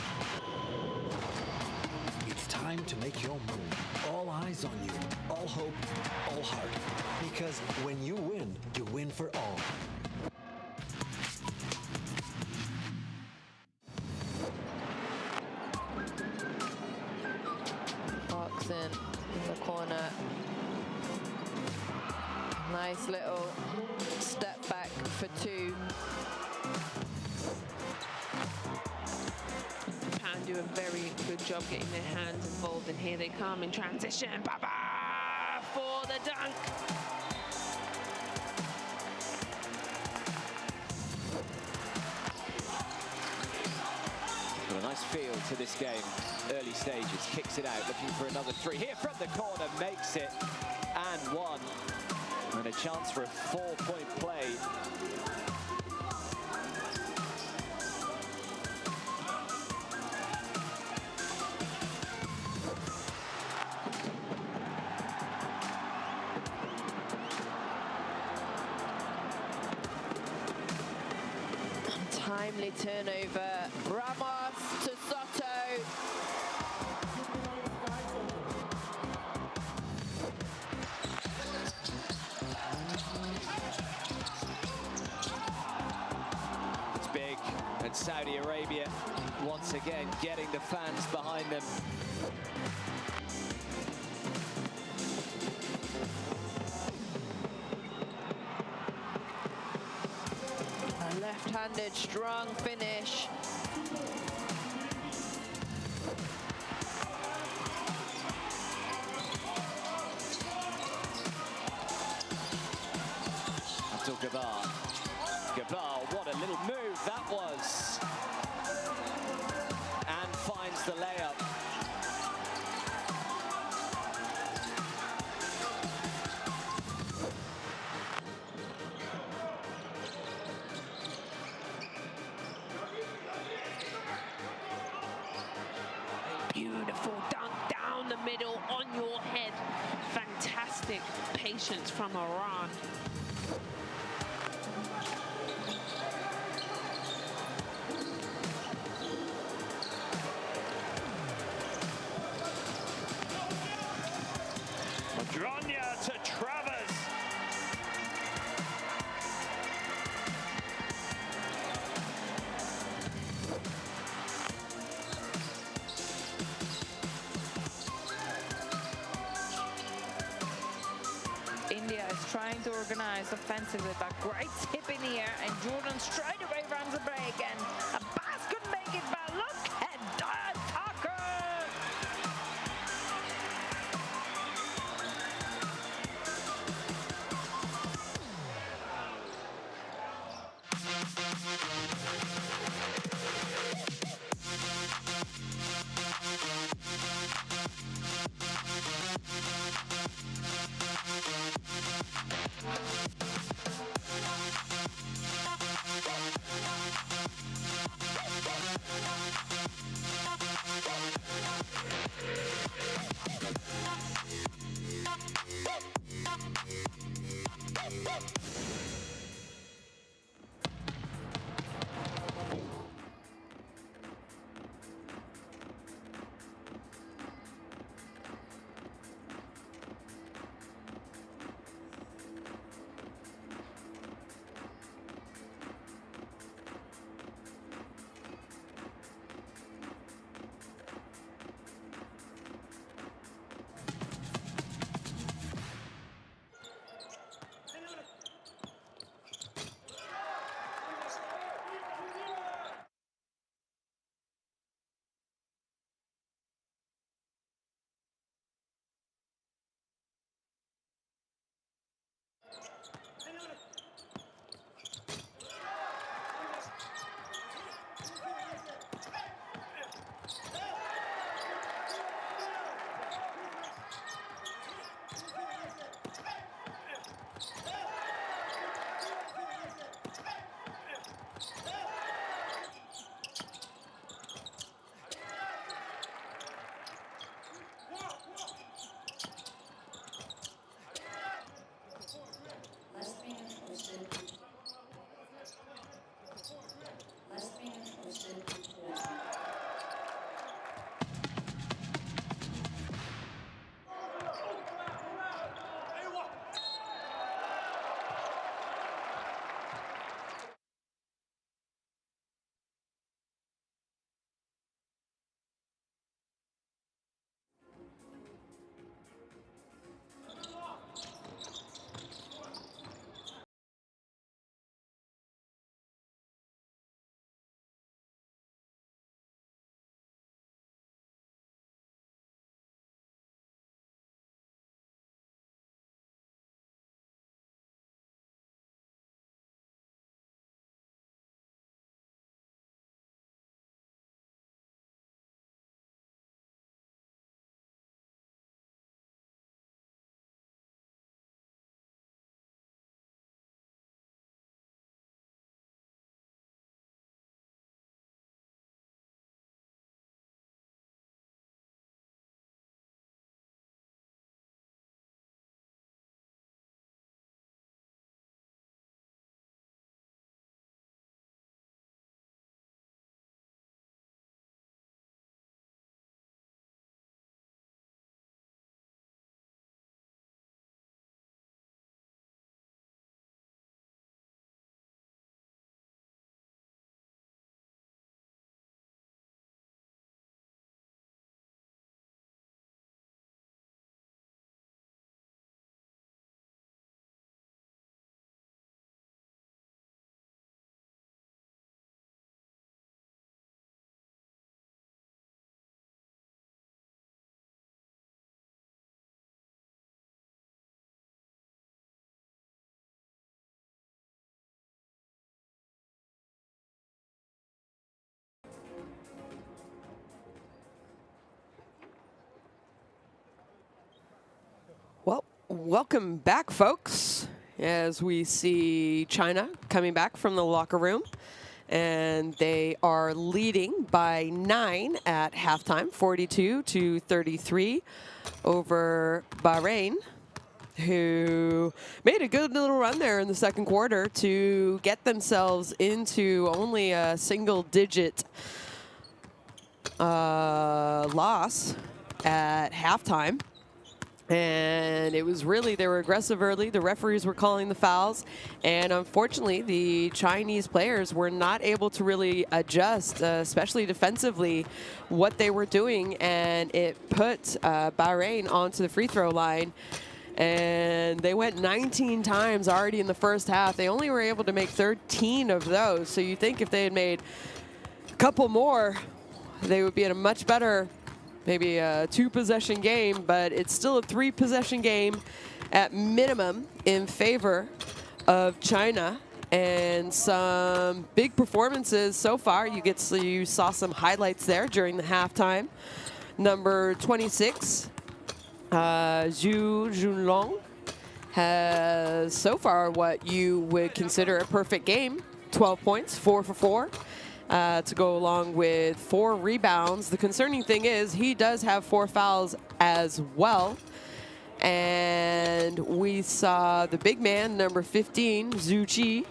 It's time to make your move. All eyes on you, all hope, all heart. Because when you win for all. In the corner. Nice little step back for 2. Japan do a very good job getting their hands involved, and here they come in transition. Baba for the dunk. Got a nice feel to this game. Early stages, kicks it out, looking for another 3 here from the corner, makes it, and 1. And a chance for a 4-point play. Timely turnover. Ramos to Soto. And Saudi Arabia, once again, getting the fans behind them. A left-handed strong finish. Gabar. Gabar, what a little move that was. And finds the layup. Beautiful dunk down the middle on your head. Fantastic patience from Iran. Dronya to Travers. India is trying to organize offensively, but great tip in the air, and Jordan straight away runs a break, and Abbas couldn't make it, but look at Tucker! Welcome back, folks, as we see China coming back from the locker room. And they are leading by 9 at halftime, 42-33 over Bahrain, who made a good little run there in the second quarter to get themselves into only a single-digit loss at halftime. And it was really, they were aggressive early. The referees were calling the fouls. And unfortunately, the Chinese players were not able to really adjust, especially defensively, what they were doing. And it put Bahrain onto the free throw line. And they went 19 times already in the first half. They only were able to make 13 of those. So you think if they had made a couple more, they would be in a much better, maybe a 2-possession game, but it's still a 3-possession game at minimum in favor of China. And some big performances so far. You saw some highlights there during the halftime. Number 26, Zhu Junlong, has so far what you would consider a perfect game. 12 points, 4 for 4. To go along with 4 rebounds. The concerning thing is he does have 4 fouls as well. And we saw the big man, number 15, Zhu Qi.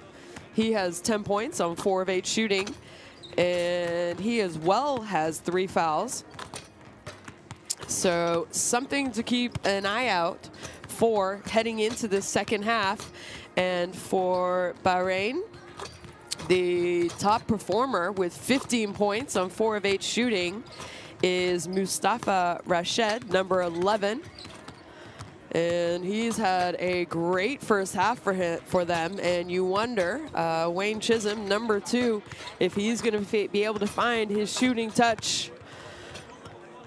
He has 10 points on 4 of 8 shooting. And he as well has 3 fouls. So something to keep an eye out for heading into the second half. And for Bahrain, the top performer with 15 points on 4 of 8 shooting is Mustafa Rashid, number 11. And he's had a great first half for them. And you wonder, Wayne Chisholm, number 2, if he's going to be able to find his shooting touch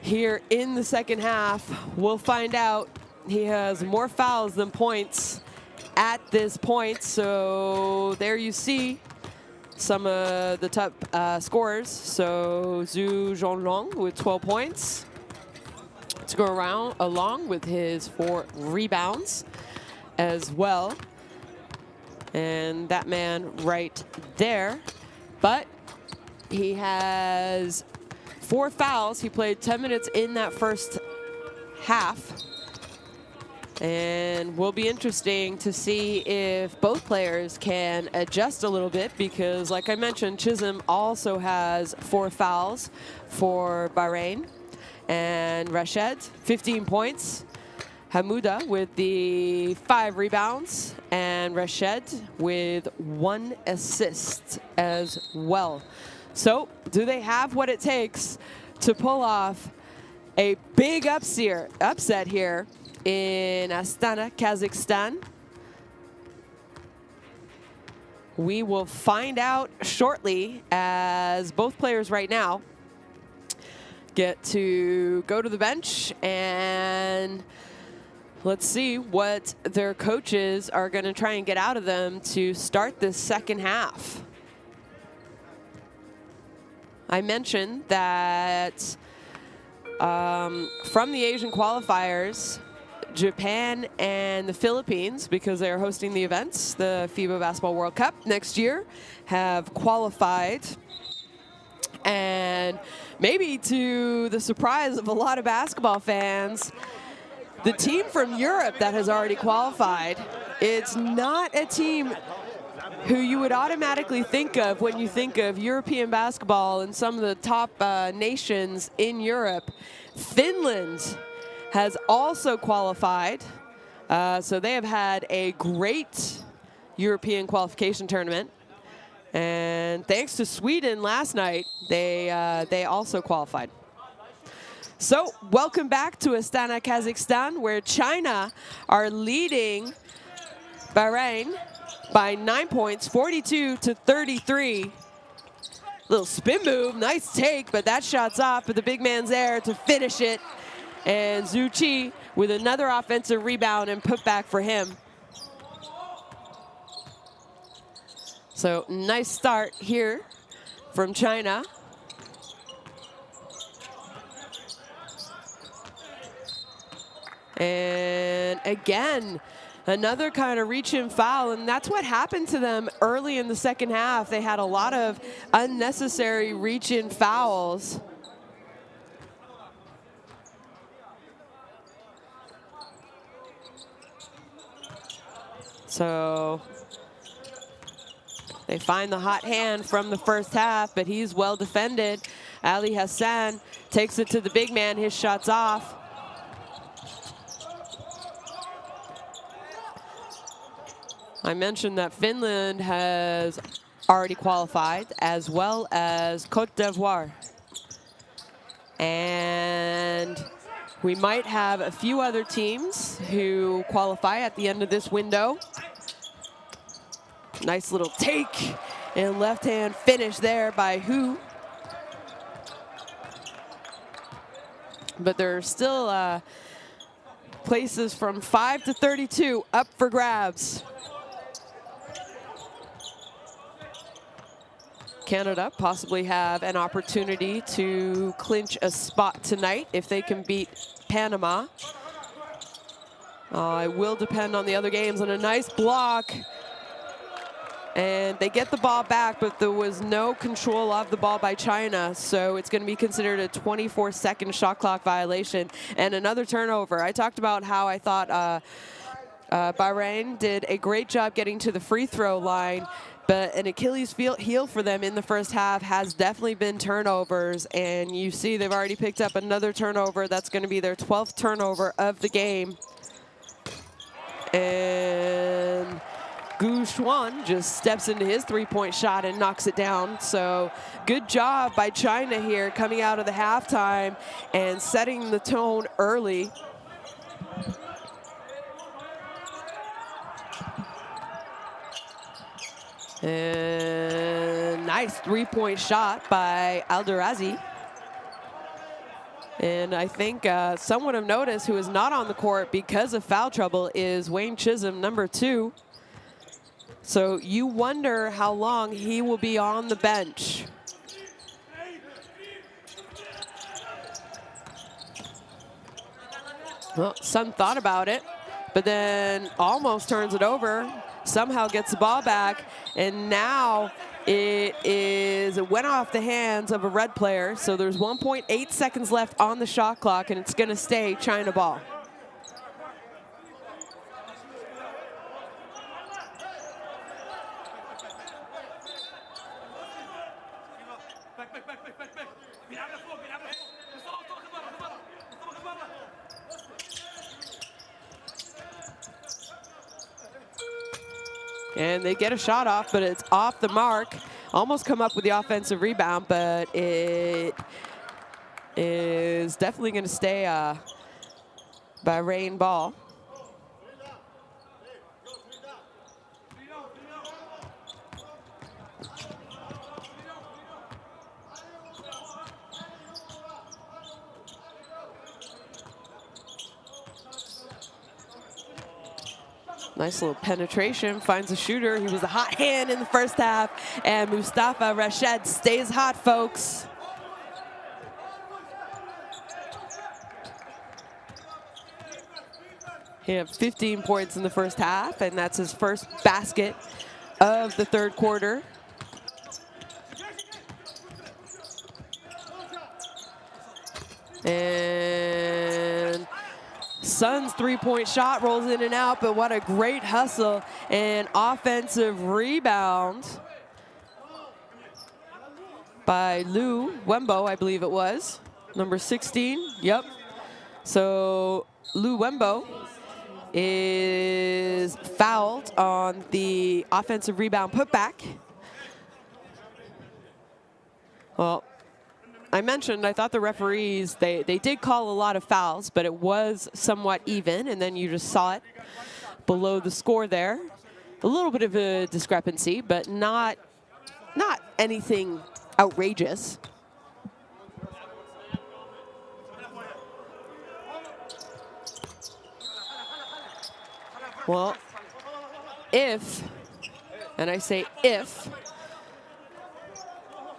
here in the second half. We'll find out. He has more fouls than points at this point. So there you see some of the top scorers. So Zhu Zhonglong with 12 points to go around along with his 4 rebounds as well. And that man right there. But he has 4 fouls. He played 10 minutes in that first half. And will be interesting to see if both players can adjust a little bit, because like I mentioned, Chisholm also has 4 fouls for Bahrain. And Rashid, 15 points. Hamouda with the 5 rebounds. And Rashid with 1 assist as well. So do they have what it takes to pull off a big upset here in Astana, Kazakhstan? We will find out shortly, as both players right now get to go to the bench, and let's see what their coaches are going to try and get out of them to start this second half. I mentioned that from the Asian qualifiers, Japan and the Philippines, because they are hosting the events, the FIBA Basketball World Cup next year, have qualified. And maybe to the surprise of a lot of basketball fans, the team from Europe that has already qualified, it's not a team who you would automatically think of when you think of European basketball and some of the top nations in Europe. Finland has also qualified. So they have had a great European qualification tournament. And thanks to Sweden last night, they also qualified. So welcome back to Astana, Kazakhstan, where China are leading Bahrain by 9 points, 42-33. Little spin move, nice take, but that shot's off, but the big man's there to finish it. And Zhu Qi with another offensive rebound and put back for him. So nice start here from China. And And again, another kind of reach-in foul, and that's what happened to them early in the second half. They had a lot of unnecessary reach-in fouls. So they find the hot hand from the first half, but he's well defended. Ali Hassan takes it to the big man. His shot's off. I mentioned that Finland has already qualified, as well as Côte d'Ivoire. And we might have a few other teams who qualify at the end of this window. Nice little take and left-hand finish there by Hu. But there are still places from 5 to 32 up for grabs. Canada possibly have an opportunity to clinch a spot tonight if they can beat Panama. It will depend on the other games. And a nice block. And they get the ball back, but there was no control of the ball by China, so it's going to be considered a 24-second shot clock violation. And another turnover. I talked about how I thought Bahrain did a great job getting to the free throw line, but an Achilles heel for them in the first half has definitely been turnovers. And you see they've already picked up another turnover. That's going to be their 12th turnover of the game. And Gu Xuan just steps into his three-point shot and knocks it down. So good job by China here coming out of the halftime and setting the tone early. And nice three-point shot by Alderazi. And I think someone of notice who is not on the court because of foul trouble is Wayne Chisholm, number 2. So you wonder how long he will be on the bench. Well, Sun thought about it, but then almost turns it over, somehow gets the ball back, and now it went off the hands of a red player. So there's 1.8 seconds left on the shot clock, and it's going to stay China ball. And they get a shot off, but it's off the mark. Almost come up with the offensive rebound, but it is definitely going to stay Bahrain ball. Nice little penetration, finds a shooter. He was a hot hand in the first half, and Mustafa Rashid stays hot, folks. He had 15 points in the first half, and that's his first basket of the third quarter. And Sun's three-point shot rolls in and out, but what a great hustle and offensive rebound by Lu Wembo, I believe it was, number 16. Yep. So Lu Wembo is fouled on the offensive rebound putback. Well, I mentioned I thought the referees, they did call a lot of fouls, but it was somewhat even, and then you just saw it below the score there. A little bit of a discrepancy, but not anything outrageous. Well, if, and I say if,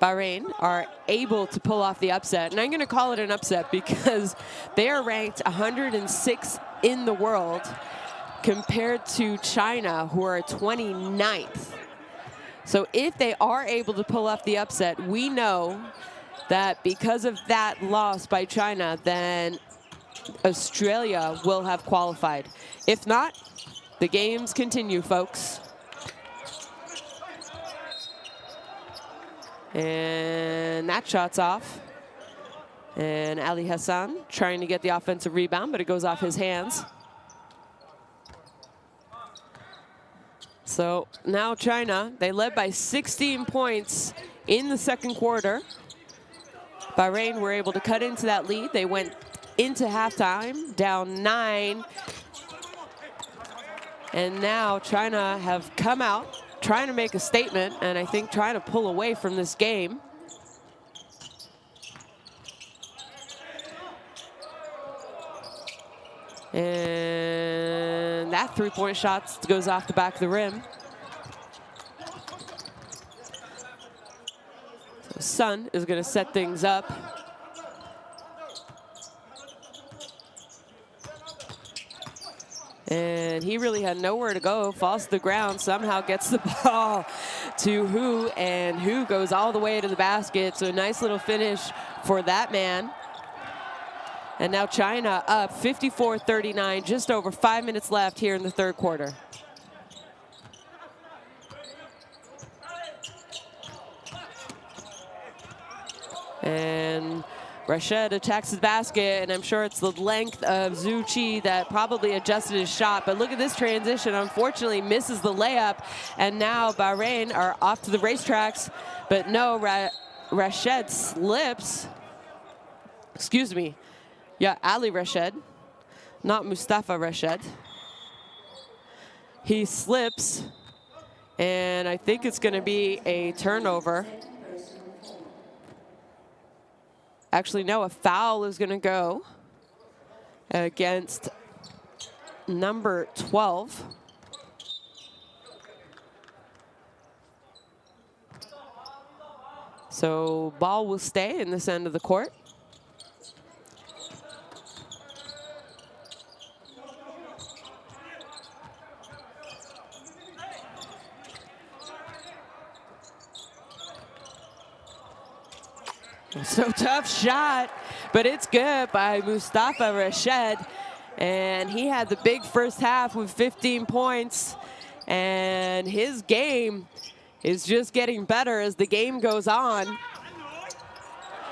Bahrain are able to pull off the upset. And I'm going to call it an upset because they are ranked 106 in the world compared to China, who are 29th. So if they are able to pull off the upset, we know that because of that loss by China, then Australia will have qualified. If not, the games continue, folks. And that shot's off. And Ali Hassan trying to get the offensive rebound, but it goes off his hands. So now China, they led by 16 points in the second quarter. Bahrain were able to cut into that lead. They went into halftime, down 9. And now China have come out, trying to make a statement, and I think trying to pull away from this game. And that three-point shot goes off the back of the rim. So Sun is going to set things up. And he really had nowhere to go, falls to the ground, somehow gets the ball to Hu, and Hu goes all the way to the basket. So a nice little finish for that man. And now China up 54-39, just over 5 minutes left here in the third quarter. And Rashid attacks the basket, and I'm sure it's the length of Zhu Qi that probably adjusted his shot. But look at this transition. Unfortunately, misses the layup. And now Bahrain are off to the racetracks. But no, Rashid slips. Excuse me. Yeah, Ali Rashid, not Mustafa Rashid. He slips, and I think it's going to be a turnover. Actually, no, a foul is going to go against number 12. So ball will stay in this end of the court. So tough shot, but it's good by Mustafa Rashid. And he had the big first half with 15 points. And his game is just getting better as the game goes on.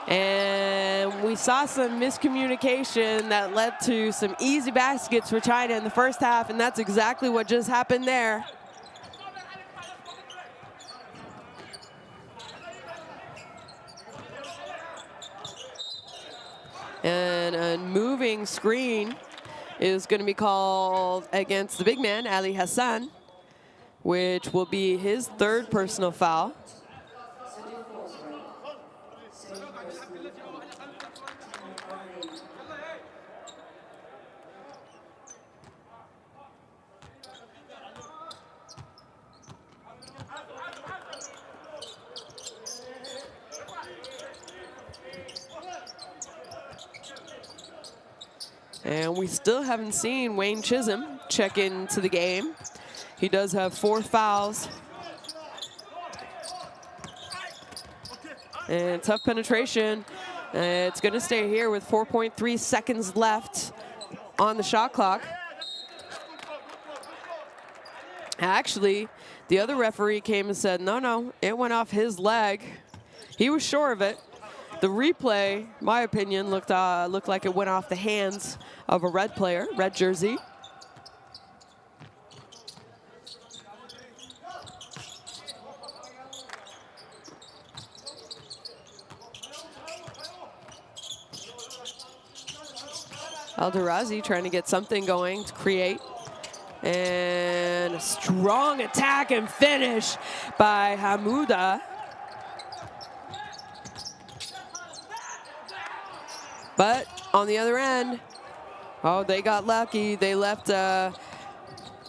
And we saw some miscommunication that led to some easy baskets for China in the first half, and that's exactly what just happened there. And a moving screen is going to be called against the big man, Ali Hassan, which will be his third personal foul. And we still haven't seen Wayne Chisholm check into the game. He does have 4 fouls. And tough penetration. It's going to stay here with 4.3 seconds left on the shot clock. Actually, the other referee came and said, no, it went off his leg. He was sure of it. The replay, my opinion, looked like it went off the hands of a red player, red jersey. Alderazi trying to get something going to create. And a strong attack and finish by Hamouda. But on the other end, oh, they got lucky. They left Zhu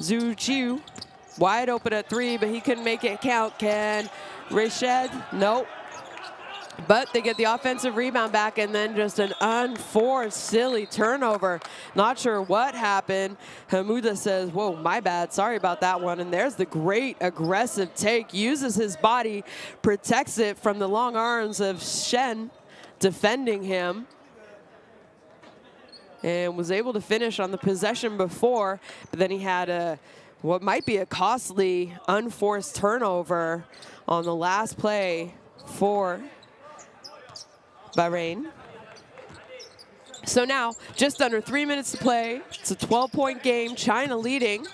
Qi wide open at 3, but he couldn't make it count. Can Rashid? Nope. But they get the offensive rebound back, and then just an unforced, silly turnover. Not sure what happened. Hamuda says, whoa, my bad, sorry about that one. And there's the great aggressive take. Uses his body, protects it from the long arms of Shen, defending him. And was able to finish on the possession before, but then he had what might be a costly, unforced turnover on the last play for Bahrain. So now, just under 3 minutes to play. It's a 12-point game. China leading.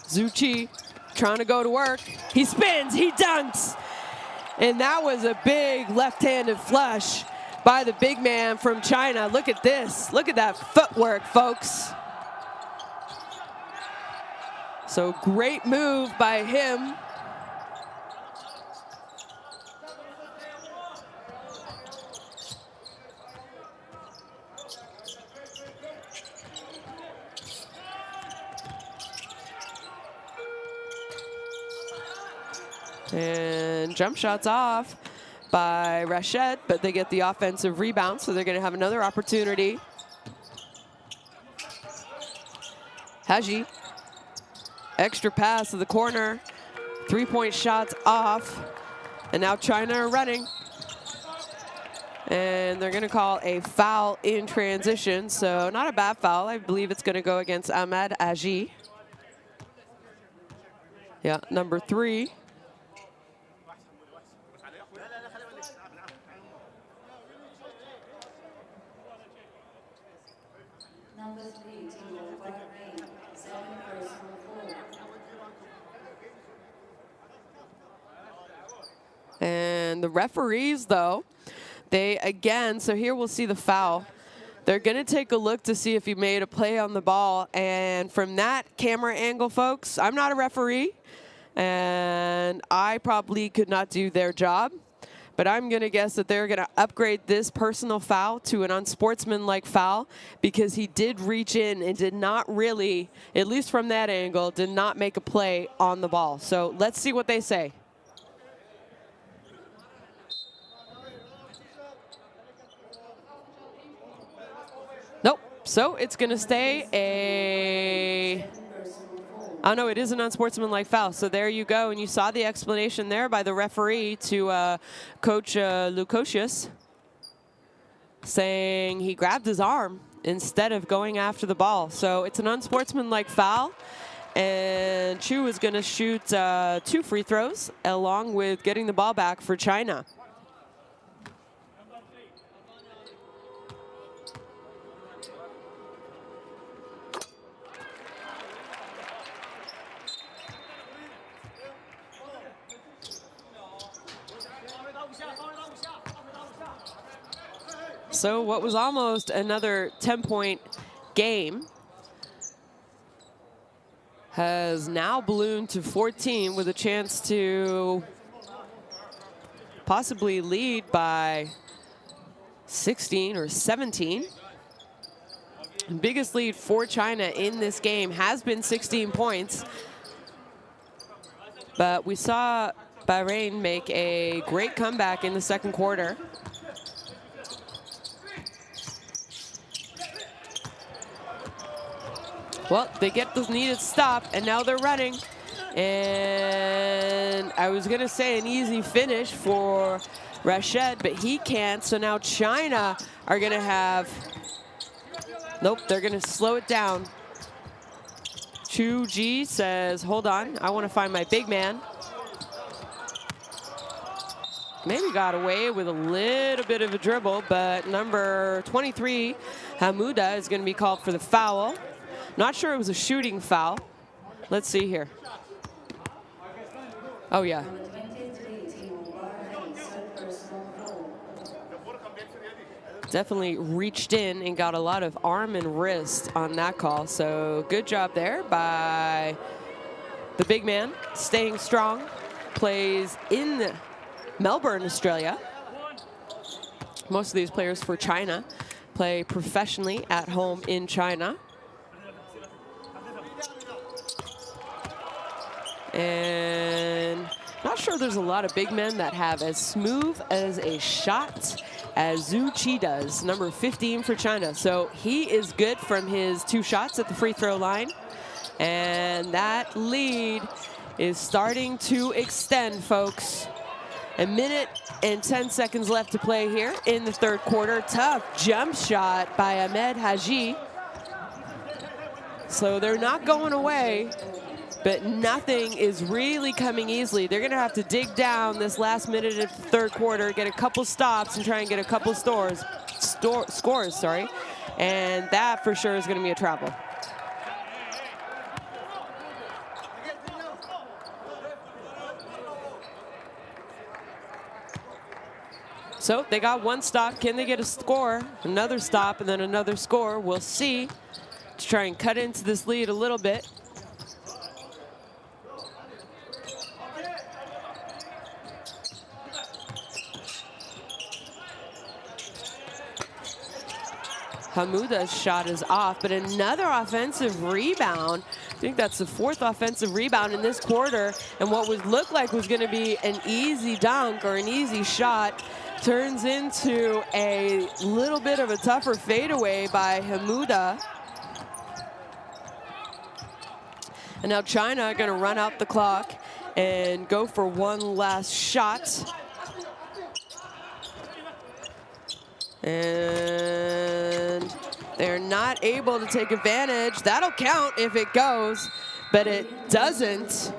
Zhu Qi trying to go to work. He spins, he dunks. And that was a big left-handed flush by the big man from China. Look at this. Look at that footwork, folks. So great move by him. And jump shots off by Rashid, but they get the offensive rebound, so they're going to have another opportunity. Haji, extra pass to the corner, 3-point shots off, and now China are running. And they're going to call a foul in transition, so not a bad foul. I believe it's going to go against Ahmed Haji. Yeah, number 3. Number 3, team of Bahrain, 7 personal foul. And the referees, though, they again, so here we'll see the foul. They're going to take a look to see if he made a play on the ball. And from that camera angle, folks, I'm not a referee, and I probably could not do their job. But I'm going to guess that they're going to upgrade this personal foul to an unsportsmanlike foul because he did reach in and did not really, at least from that angle, did not make a play on the ball. So let's see what they say. Nope. So it's going to stay a... Oh, no, it is an unsportsmanlike foul. So there you go. And you saw the explanation there by the referee to Coach Lukosius, saying he grabbed his arm instead of going after the ball. So it's an unsportsmanlike foul. And Chu is going to shoot 2 free throws along with getting the ball back for China. So what was almost another 10-point game has now ballooned to 14 with a chance to possibly lead by 16 or 17. The biggest lead for China in this game has been 16 points. But we saw Bahrain make a great comeback in the second quarter. Well, they get the needed stop, and now they're running. And I was going to say an easy finish for Rashid, but he can't. So now China are going to have... Nope, they're going to slow it down. Chu Ji says, hold on, I want to find my big man. Maybe got away with a little bit of a dribble, but number 23, Hamuda, is going to be called for the foul. Not sure it was a shooting foul. Let's see here. Oh, yeah. Definitely reached in and got a lot of arm and wrist on that call. So good job there by the big man, staying strong. Plays in Melbourne, Australia. Most of these players for China play professionally at home in China. And not sure there's a lot of big men that have as smooth as a shot as Zhu Qi does, number 15 for China. So he is good from his 2 shots at the free throw line. And that lead is starting to extend, folks. A minute and 10 seconds left to play here in the 3rd quarter. Tough jump shot by Ahmed Haji. So they're not going away, but nothing is really coming easily. They're gonna have to dig down this last minute of the 3rd quarter, get a couple stops and try and get a couple scores, sorry. And that for sure is gonna be a travel. So they got 1 stop. Can they get a score? Another stop and then another score. We'll see. To try and cut into this lead a little bit. Hamuda's shot is off, but another offensive rebound. I think that's the 4th offensive rebound in this quarter. And what would look like was going to be an easy dunk or an easy shot turns into a little bit of a tougher fadeaway by Hamuda. And now China going to run out the clock and go for 1 last shot. And they're not able to take advantage. That'll count if it goes, but it doesn't.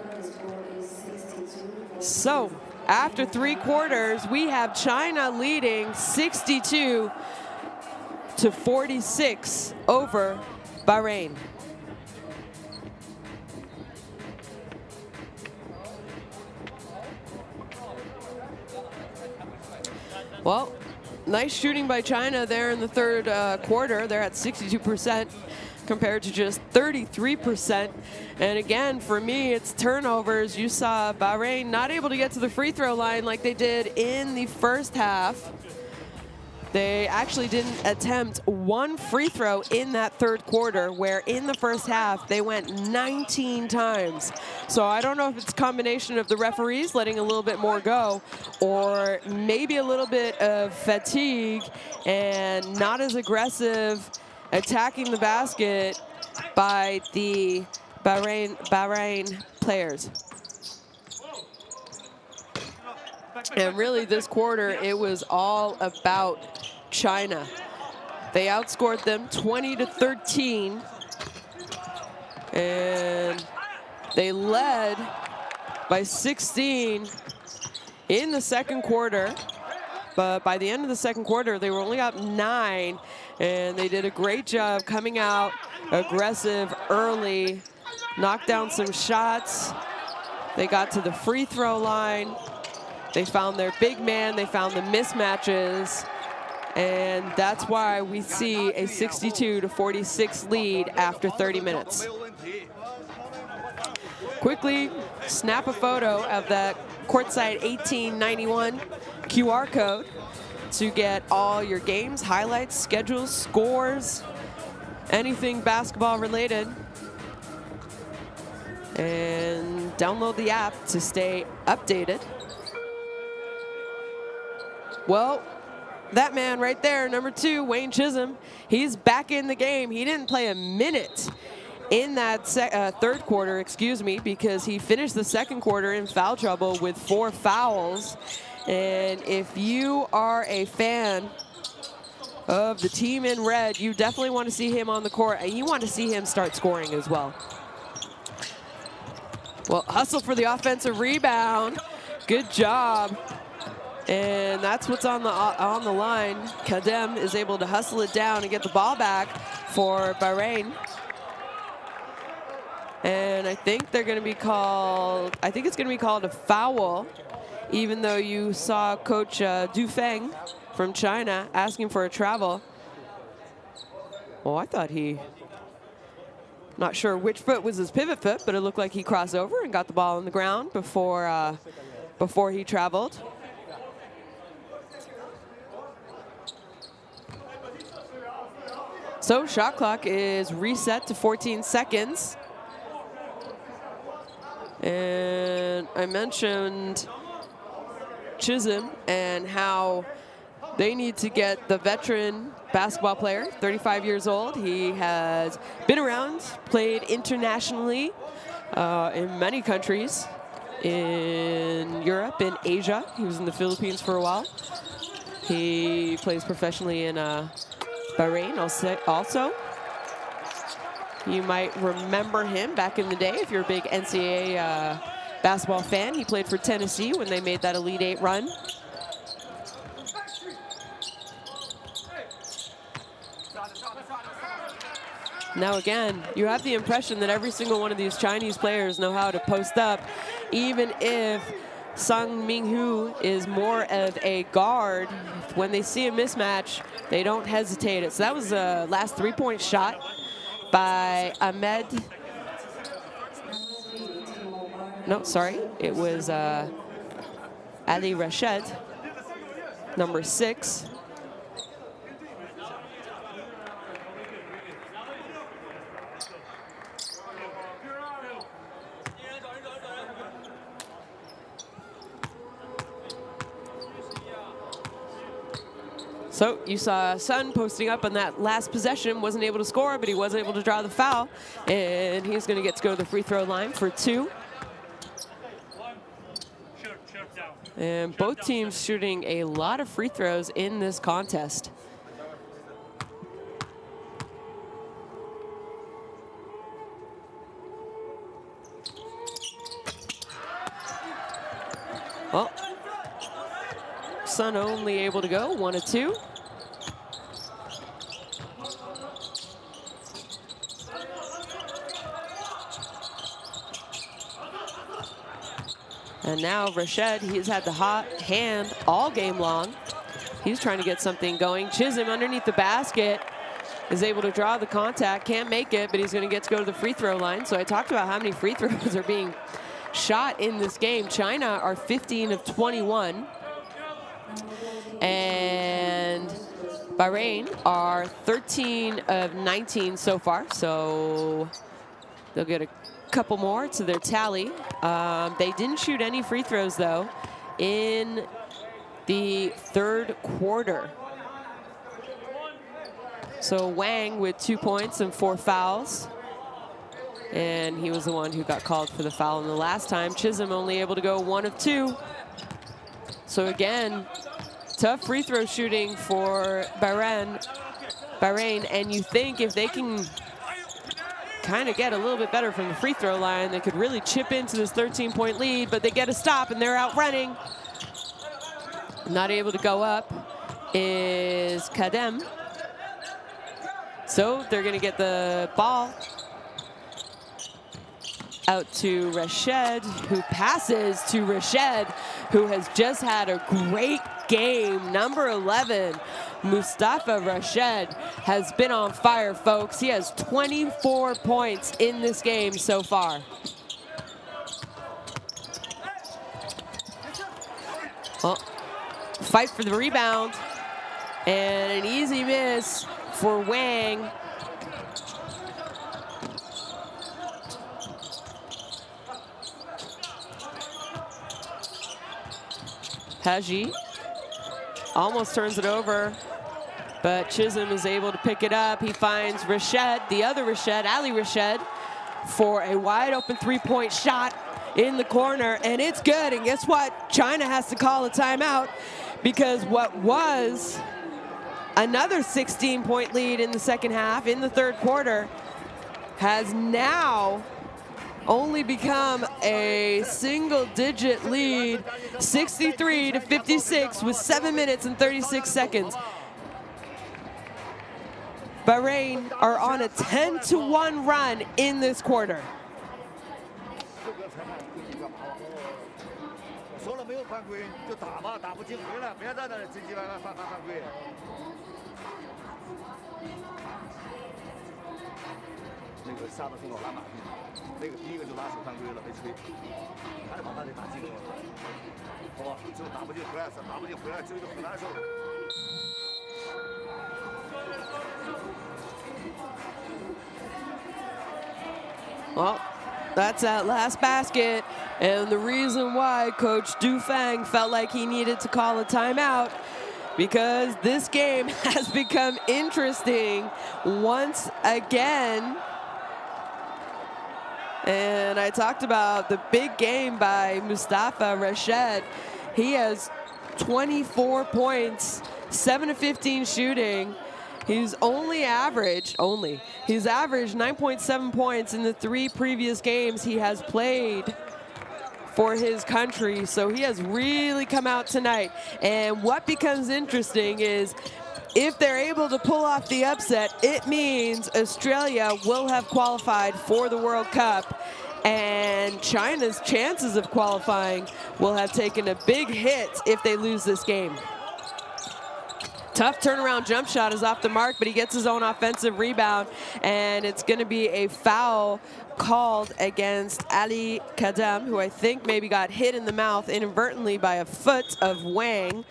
So after 3 quarters, we have China leading 62-46 over Bahrain. Well, nice shooting by China there in the 3rd quarter. They're at 62% compared to just 33%. And again, for me, it's turnovers. You saw Bahrain not able to get to the free throw line like they did in the 1st half. They actually didn't attempt 1 free throw in that 3rd quarter, where in the 1st half, they went 19 times. So I don't know if it's a combination of the referees letting a little bit more go, or maybe a little bit of fatigue and not as aggressive attacking the basket by the Bahrain players. And really this quarter, it was all about China. They outscored them 20-13. And they led by 16 in the 2nd quarter. But by the end of the 2nd quarter, they were only up 9. And they did a great job coming out aggressive early, knocked down some shots. They got to the free throw line. They found their big man. They found the mismatches. And that's why we see a 62-46 lead after 30 minutes. Quickly snap a photo of that courtside 1891 QR code to get all your games, highlights, schedules, scores, anything basketball related. And download the app to stay updated. Well, that man right there, number 2, Wayne Chisholm, he's back in the game. He didn't play a minute in that 3rd quarter, because he finished the 2nd quarter in foul trouble with 4 fouls. And if you are a fan of the team in red, you definitely want to see him on the court, and you want to see him start scoring as well. Well, hustle for the offensive rebound. Good job. And that's what's on the line. Kadem is able to hustle it down and get the ball back for Bahrain. And I think they're going to be called, I think it's going to be called a foul, even though you saw Coach Du Feng from China asking for a travel. Well, I thought not sure which foot was his pivot foot, but it looked like he crossed over and got the ball on the ground before he traveled. So shot clock is reset to 14 seconds. And I mentioned Chisholm and how they need to get the veteran basketball player, 35 years old. He has been around, played internationally in many countries, in Europe, in Asia. He was in the Philippines for a while. He plays professionally in Bahrain also. You might remember him back in the day if you're a big NCAA basketball fan. He played for Tennessee when they made that Elite Eight run. Now again, you have the impression that every single one of these Chinese players know how to post up, even if Sung Minghu is more of a guard. When they see a mismatch, they don't hesitate it. So that was a last three-point shot by Ahmed. No, sorry, it was Ali Rashid, number 6. So you saw Sun posting up on that last possession, wasn't able to score, but he was able to draw the foul, and he's going to get to go to the free throw line for 2. And both teams shooting a lot of free throws in this contest. Well, Sun only able to go 1 of 2. And now Rashid, he's had the hot hand all game long. He's trying to get something going. Chisholm underneath the basket is able to draw the contact, can't make it, but he's going to get to go to the free throw line. So I talked about how many free throws are being shot in this game. China are 15 of 21. And Bahrain are 13 of 19 so far. So they'll get a couple more to their tally. They didn't shoot any free throws, though, in the third quarter. So Wang with 2 points and 4 fouls. And he was the one who got called for the foul in the last time. Chisholm only able to go 1 of 2. So again, tough free throw shooting for Bahrain. And you think if they can kind of get a little bit better from the free throw line, they could really chip into this 13-point lead, but they get a stop and they're out running. Not able to go up is Kadem. So they're going to get the ball out to Rashid, who passes to Rashid, who has just had a great game. Number 11, Mustafa Rashid, has been on fire, folks. He has 24 points in this game so far. Well, fight for the rebound, and an easy miss for Wang. Haji almost turns it over, but Chisholm is able to pick it up. He finds Rashid, the other Rashid, Ali Rashid, for a wide open three-point shot in the corner, and it's good. And guess what? China has to call a timeout, because what was another 16-point lead in the second half, in the third quarter, has now only become a single-digit lead, 63 to 56 with 7 minutes and 36 seconds. Bahrain are on a 10-1 run in this quarter. Well, That's that last basket. And the reason why Coach Dufang felt like he needed to call a timeout, because this game has become interesting once again. And I talked about the big game by Mustafa Rashid. He has 24 points, 7 of 15 shooting. He's averaged 9.7 points in the 3 previous games he has played for his country. So he has really come out tonight. And what becomes interesting is if they're able to pull off the upset, it means Australia will have qualified for the World Cup. And China's chances of qualifying will have taken a big hit if they lose this game. Tough turnaround jump shot is off the mark, but he gets his own offensive rebound, and it's going to be a foul called against Ali Kadam, who I think maybe got hit in the mouth inadvertently by a foot of Wang,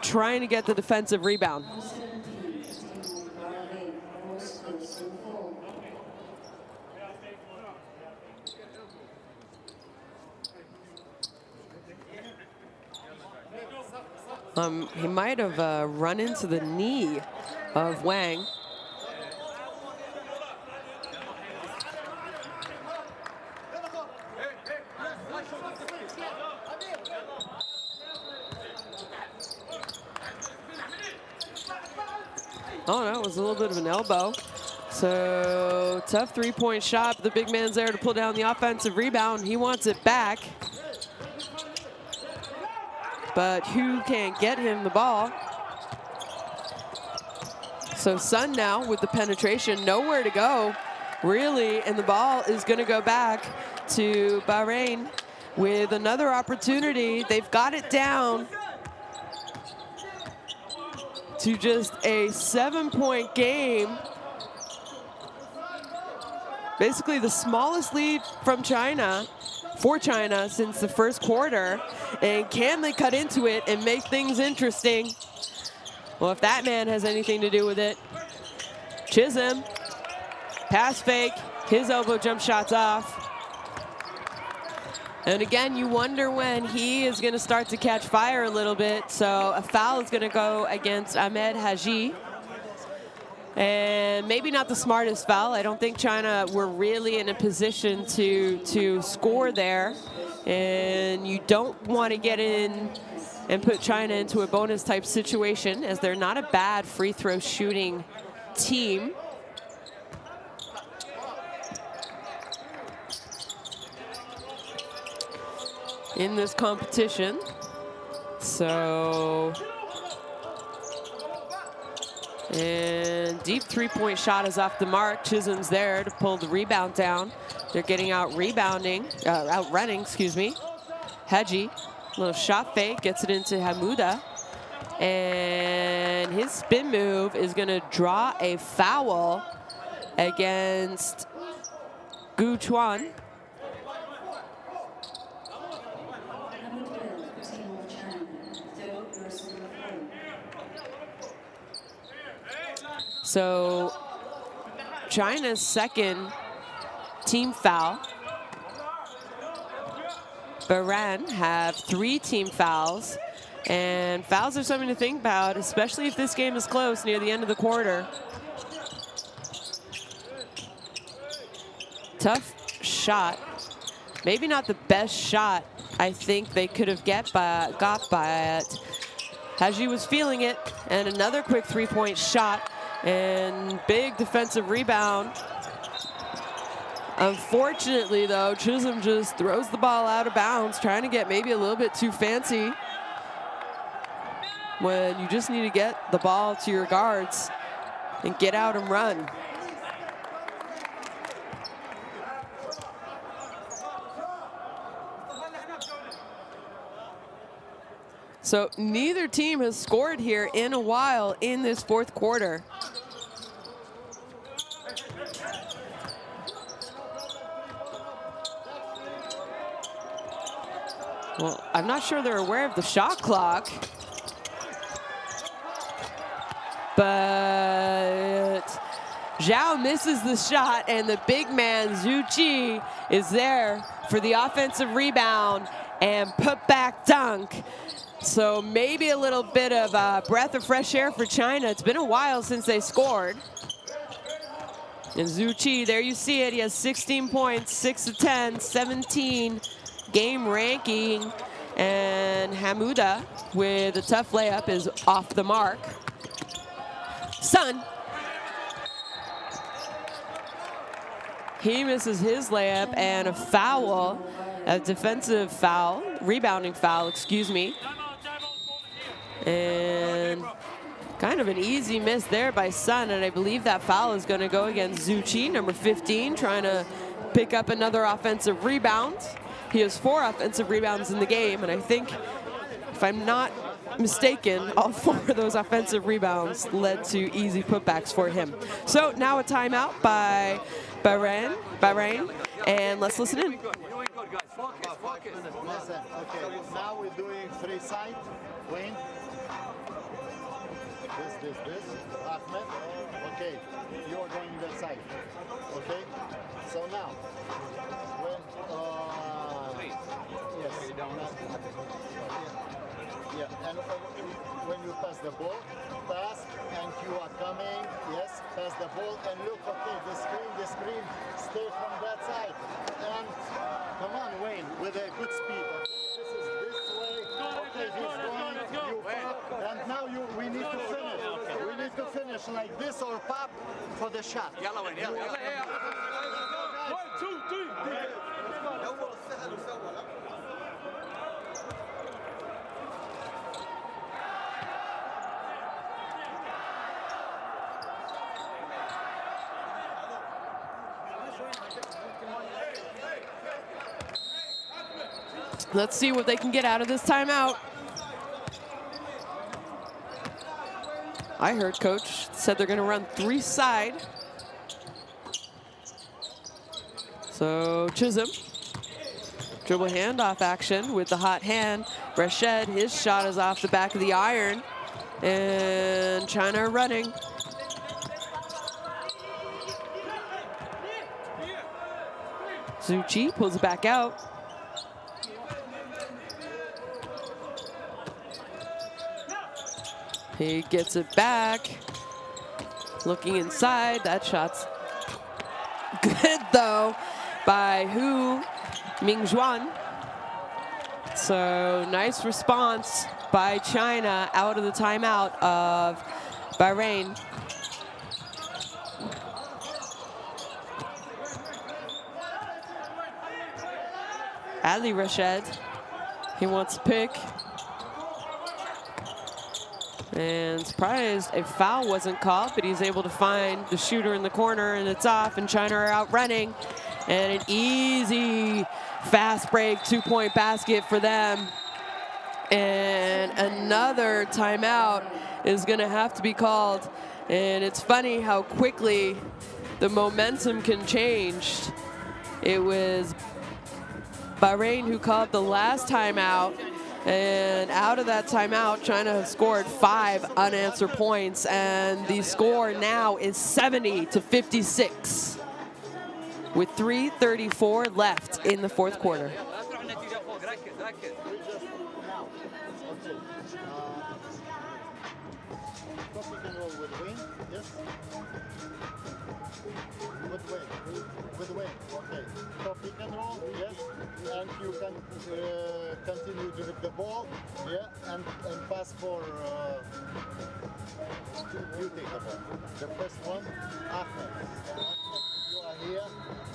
trying to get the defensive rebound. He might have run into the knee of Wang. Oh no, it was a little bit of an elbow. So tough 3-point shot. The big man's there to pull down the offensive rebound. He wants it back. But Hu can't get him the ball. So Sun now with the penetration, nowhere to go, really, and the ball is going to go back to Bahrain with another opportunity. They've got it down to just a 7-point game. Basically the smallest lead from China, for China, since the first quarter. And can they cut into it and make things interesting? Well, if that man has anything to do with it. Chisholm, pass fake, his elbow jump shot's off. And again, you wonder when he is going to start to catch fire a little bit. So a foul is going to go against Ahmed Haji. And maybe not the smartest foul. I don't think China were really in a position to score there. And you don't want to get in and put China into a bonus type situation, as they're not a bad free throw shooting team. In this competition. So, and deep 3-point shot is off the mark. Chisholm's there to pull the rebound down. They're getting outrunning, excuse me. Haji, little shot fake, gets it into Hamuda. And his spin move is gonna draw a foul against Gu Chuan. So China's second team foul. Bahrain have 3 team fouls, and fouls are something to think about, especially if this game is close near the end of the quarter. Tough shot. Maybe not the best shot I think they could have got by it. Haji was feeling it, and another quick 3-point shot. And big defensive rebound. Unfortunately, though, Chisholm just throws the ball out of bounds, trying to get maybe a little bit too fancy when you just need to get the ball to your guards and get out and run. So neither team has scored here in a while in this fourth quarter. Well, I'm not sure they're aware of the shot clock, but Zhao misses the shot, and the big man, Zhu Qi, is there for the offensive rebound and put back dunk. So maybe a little bit of a breath of fresh air for China. It's been a while since they scored. And Zhu Qi, there you see it. He has 16 points, 6 of 10, 17 game ranking. And Hamuda with a tough layup is off the mark. Sun. He misses his layup, and a foul, a defensive foul, rebounding foul, excuse me. And kind of an easy miss there by Sun, and I believe that foul is going to go against Zhu Qi, number 15, trying to pick up another offensive rebound. He has 4 offensive rebounds in the game, and I think, if I'm not mistaken, all 4 of those offensive rebounds led to easy putbacks for him. So now a timeout by Bahrain, and let's listen in. Listen, okay, now we're doing 3 side, Wayne. This, Ahmed. Okay, you're going that side. Okay, so now, when, yes, yeah, and when you pass the ball, pass, and you are coming, yes, pass the ball, and look, okay, the screen, stay from that side, and come on, Wayne, with a good speed, okay, this is this way, okay, he's going, you pop, and now we need to finish, we need to finish like this or pop for the shot. 1, 2, 3. Let's see what they can get out of this timeout. I heard coach said they're going to run 3 side. So Chisholm, dribble handoff action with the hot hand. Rashid, his shot is off the back of the iron. And China running. Zhu Qi pulls it back out. He gets it back. Looking inside. That shot's good, though, by Hu Mingjuan. So nice response by China out of the timeout of Bahrain. Ali Rashid, he wants to pick. And surprised a foul wasn't called, but he's able to find the shooter in the corner, and it's off, and China are out running. And an easy fast break 2-point basket for them. And another timeout is going to have to be called. And it's funny how quickly the momentum can change. It was Bahrain who called the last timeout. And out of that timeout, China has scored 5 unanswered points, and the score now is 70-56 with 3:34 left in the 4th quarter. With Wayne, okay. So pick and roll, yes, and you can continue with the ball, yeah, and pass for, you take the ball. The first one, Ahmed. You are here,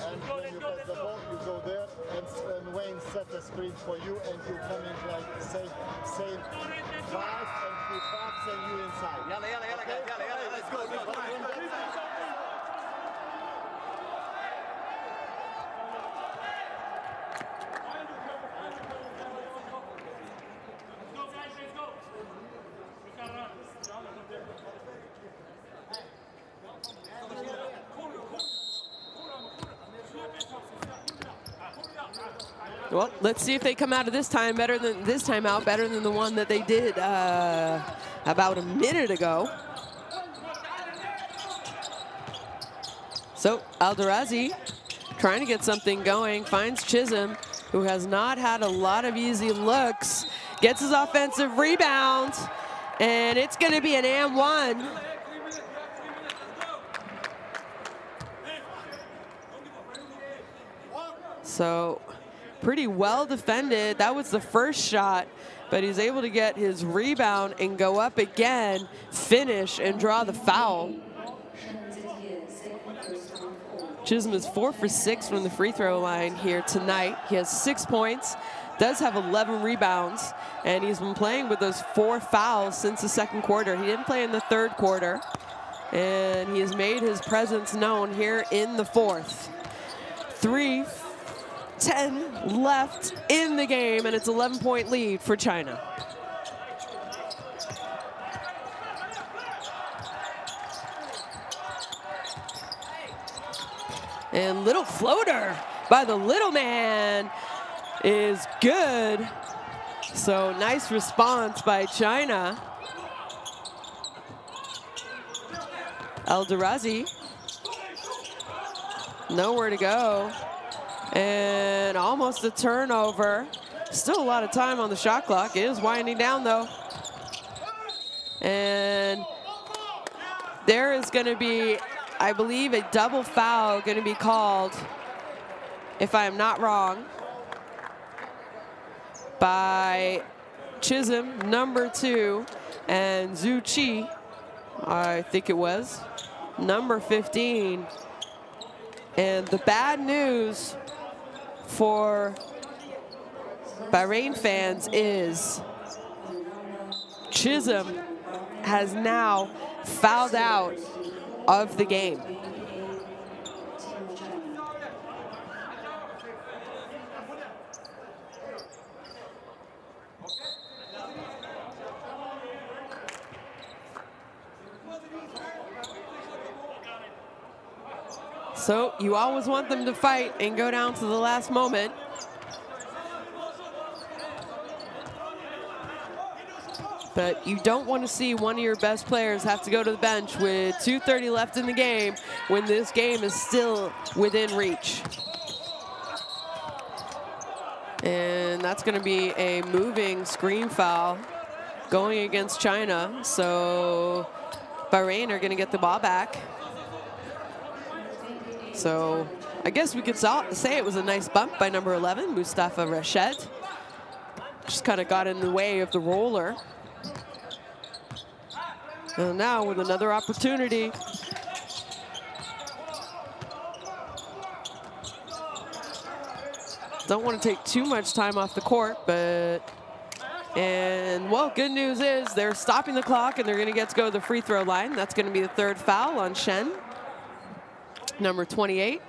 and when you pass the ball, you go there, and Wayne set a screen for you, and you come in like same drive, and he pops, and you inside. Okay? Let's go. Well, let's see if they come out of this time better than the one that they did about a minute ago. So Alderazi trying to get something going, finds Chisholm, who has not had a lot of easy looks, gets his offensive rebound, and it's going to be an and one. So pretty well defended. That was the first shot, but he's able to get his rebound and go up again, finish, and draw the foul. Chisholm is 4 for 6 from the free throw line here tonight. He has 6 points, does have 11 rebounds, and he's been playing with those 4 fouls since the second quarter. He didn't play in the third quarter, and he has made his presence known here in the fourth. 3:10 left in the game, and it's 11-point lead for China. And little floater by the little man is good. So nice response by China. Alderazi, nowhere to go. And almost a turnover. Still a lot of time on the shot clock. It is winding down though. And there is going to be, I believe, a double foul going to be called, if I am not wrong, by Chisholm, number 2, and Zhu Qi, I think it was, number 15. And the bad news for Bahrain fans is Chisholm has now fouled out of the game. So you always want them to fight and go down to the last moment. But you don't want to see one of your best players have to go to the bench with 2:30 left in the game when this game is still within reach. And that's going to be a moving screen foul going against China. So Bahrain are going to get the ball back. So I guess we could say it was a nice bump by number 11, Mustafa Rashed. Just kind of got in the way of the roller. And now with another opportunity. Don't want to take too much time off the court, but, and well, good news is they're stopping the clock and they're going to get to go to the free throw line. That's going to be the third foul on Shen, number 28.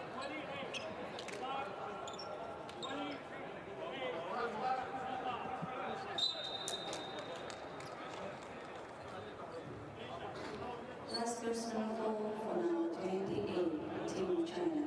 Last personal foul for number 28, Team of China.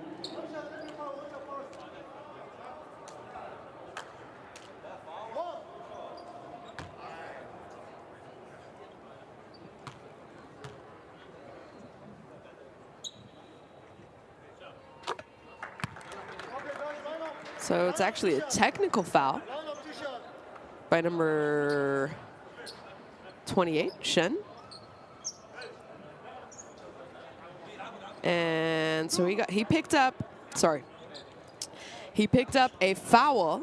So it's actually a technical foul by number 28, Shen. And so he picked up a foul,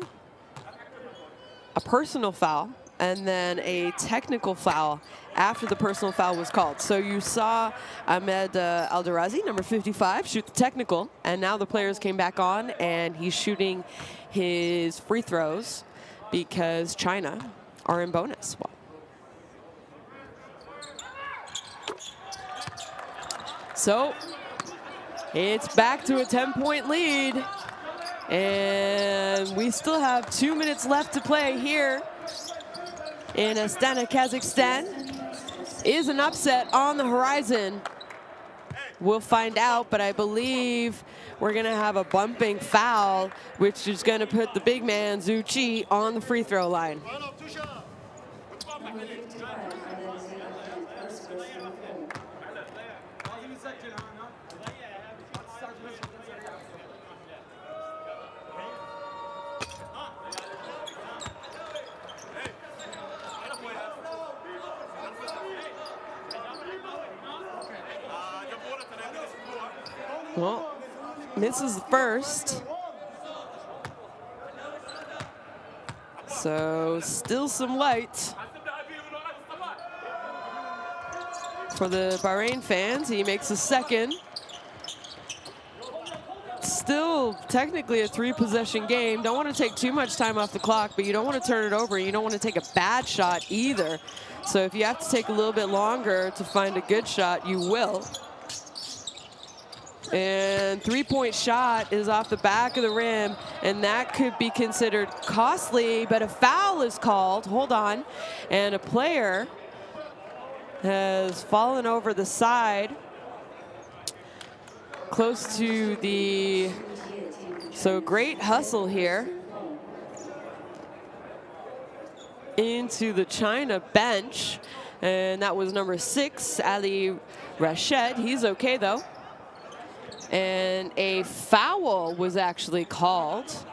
a personal foul, and then a technical foul after the personal foul was called. So you saw Ahmed Alderazi, number 55, shoot the technical, and now the players came back on, and he's shooting his free throws because China are in bonus. So it's back to a 10-point lead, and we still have 2 minutes left to play here in Astana, Kazakhstan. Is an upset on the horizon? We'll find out, but I believe we're going to have a bumping foul, which is going to put the big man, Zhu Qi, on the free throw line. Well, misses the first. So still some light for the Bahrain fans. He makes a second. Still technically a 3-possession game. Don't want to take too much time off the clock, but you don't want to turn it over. You don't want to take a bad shot either. So if you have to take a little bit longer to find a good shot, you will. And 3-point shot is off the back of the rim, and that could be considered costly, but a foul is called. Hold on. And a player has fallen over the side close to the, so great hustle here into the China bench, and that was number 6, Ali Rashid. He's okay though. And a foul was actually called.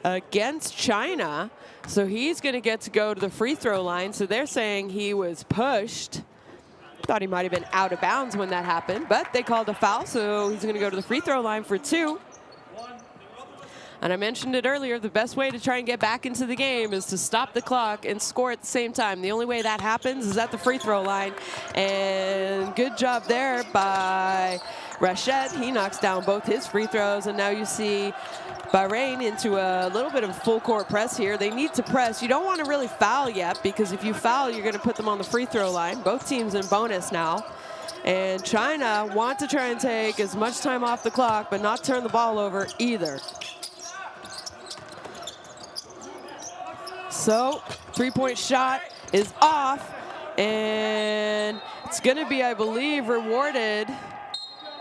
Against China. So he's going to get to go to the free throw line. So they're saying he was pushed. Thought he might have been out of bounds when that happened, but they called a foul. So he's going to go to the free throw line for 2. And I mentioned it earlier, the best way to try and get back into the game is to stop the clock and score at the same time. The only way that happens is at the free throw line. And good job there by Rashid. He knocks down both his free throws, and now you see Bahrain into a little bit of full court press here. They need to press. You don't want to really foul yet, because if you foul, you're going to put them on the free throw line. Both teams in bonus now. And China want to try and take as much time off the clock, but not turn the ball over either. So 3-point shot is off, and it's going to be, I believe, rewarded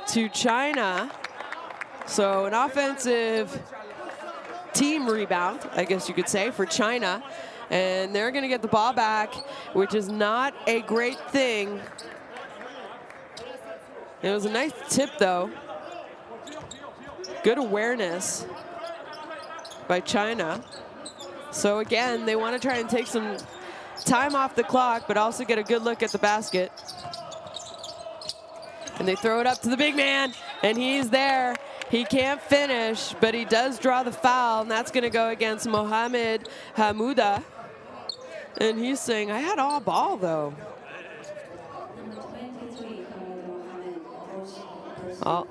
to China. So an offensive team rebound, I guess you could say, for China. And they're going to get the ball back, which is not a great thing. It was a nice tip, though. Good awareness by China. So again, they want to try and take some time off the clock, but also get a good look at the basket. And they throw it up to the big man, and he's there. He can't finish, but he does draw the foul, and that's going to go against Mohamed Hamouda. And he's saying, I had all ball, though. Oh,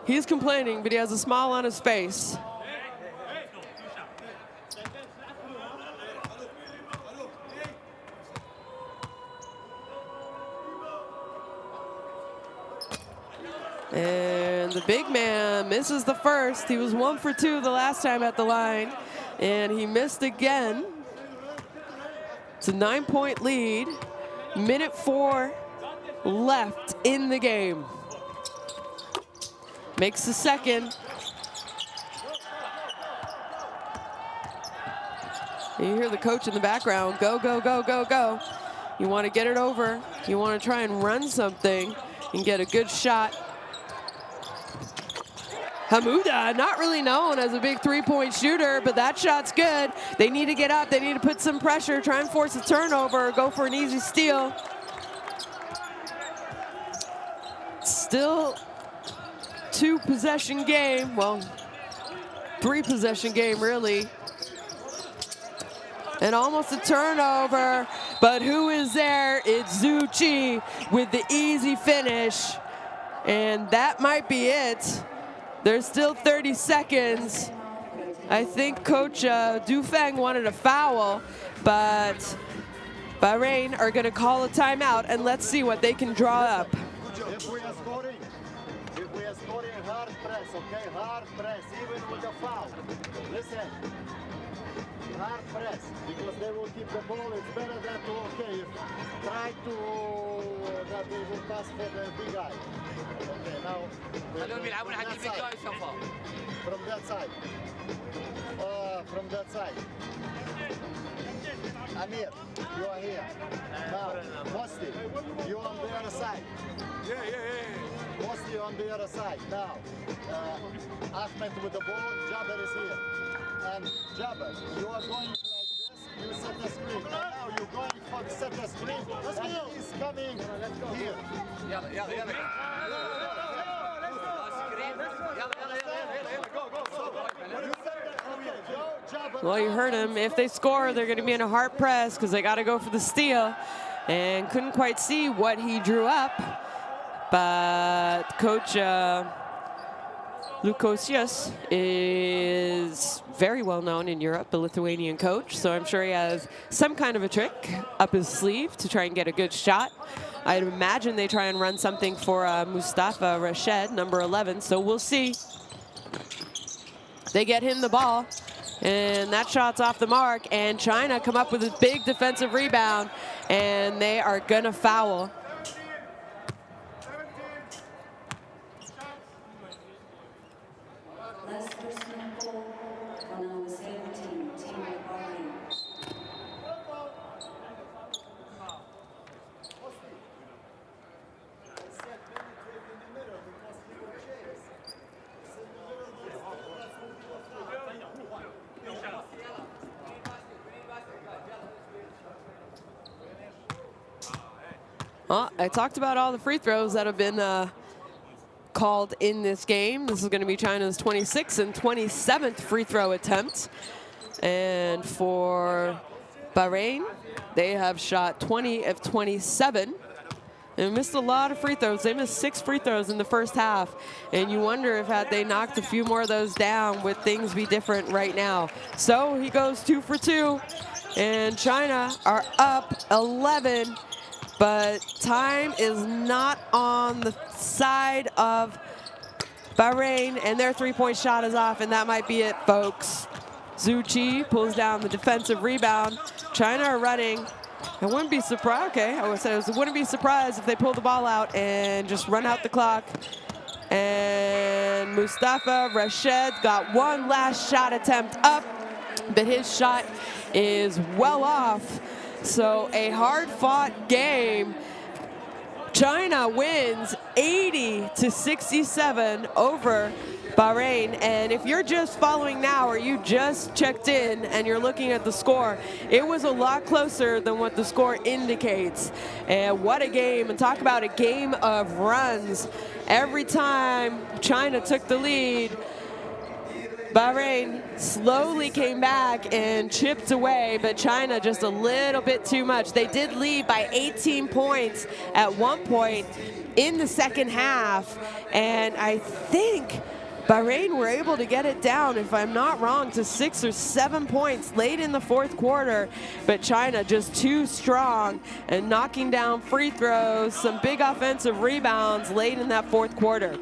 he's complaining, but he has a smile on his face. And the big man misses the first. He was 1 for 2 the last time at the line, and he missed again. It's a 9-point lead. Minute 4 left in the game. Makes the second. You hear the coach in the background, go, go, go, go, go. You want to get it over. You want to try and run something and get a good shot. Hamouda, not really known as a big 3-point shooter, but that shot's good. They need to get up. They need to put some pressure, try and force a turnover, or go for an easy steal. Still 2-possession game. Well, 3-possession game, really. And almost a turnover, but who is there? It's Zhu Qi with the easy finish. And that might be it. There's still 30 seconds. I think Coach Dufeng wanted a foul, but Bahrain are going to call a timeout, and let's see what they can draw up. If we are scoring hard press, okay? Hard press, even with a foul. Listen, hard press, because they will keep the ball. It's better than to, okay, try to, that they will pass for the big guy. Okay, now, from that side. From that side. Amir, you are here. Now, Mosti, you on the other side. Yeah. Mosti on the other side. Now, Ahmed with the ball, Jabber is here. And Jabber, you are going like this, You set the screen. And now you're going for the set the screen. And he's coming here. Well, you heard him. If they score, they're going to be in a hard press because they got to go for the steal. And couldn't quite see what he drew up. But Coach Lukosius is very well known in Europe, a Lithuanian coach. So I'm sure he has some kind of a trick up his sleeve to try and get a good shot. I'd imagine they try and run something for Mustafa Rashed, number 11. So we'll see. They get him the ball. And that shot's off the mark. And China come up with a big defensive rebound. And they are going to foul. Last personal call for number 17, team Bahrain. Well, I talked about all the free throws that have been called in this game. This is going to be China's 26th and 27th free throw attempt. And for Bahrain, they have shot 20 of 27 and missed a lot of free throws. They missed 6 free throws in the first half. And you wonder if had they knocked a few more of those down, would things be different right now? So he goes 2 for 2. And China are up 11. But time is not on the side of Bahrain, and their three-point shot is off, and that might be it, folks. Zhu Qi pulls down the defensive rebound. China are running. I wouldn't be surprised. Okay, I wouldn't be surprised if they pull the ball out and just run out the clock. And Mustafa Rashed got one last shot attempt up, but his shot is well off. So a hard-fought game. China wins 80-67 over Bahrain. And if you're just following now or you just checked in and you're looking at the score, it was a lot closer than what the score indicates. And what a game. And talk about a game of runs. Every time China took the lead, Bahrain slowly came back and chipped away, but China just a little bit too much. They did lead by 18 points at one point in the second half, and I think Bahrain were able to get it down, if I'm not wrong, to 6 or 7 points late in the fourth quarter, but China just too strong and knocking down free throws, some big offensive rebounds late in that fourth quarter.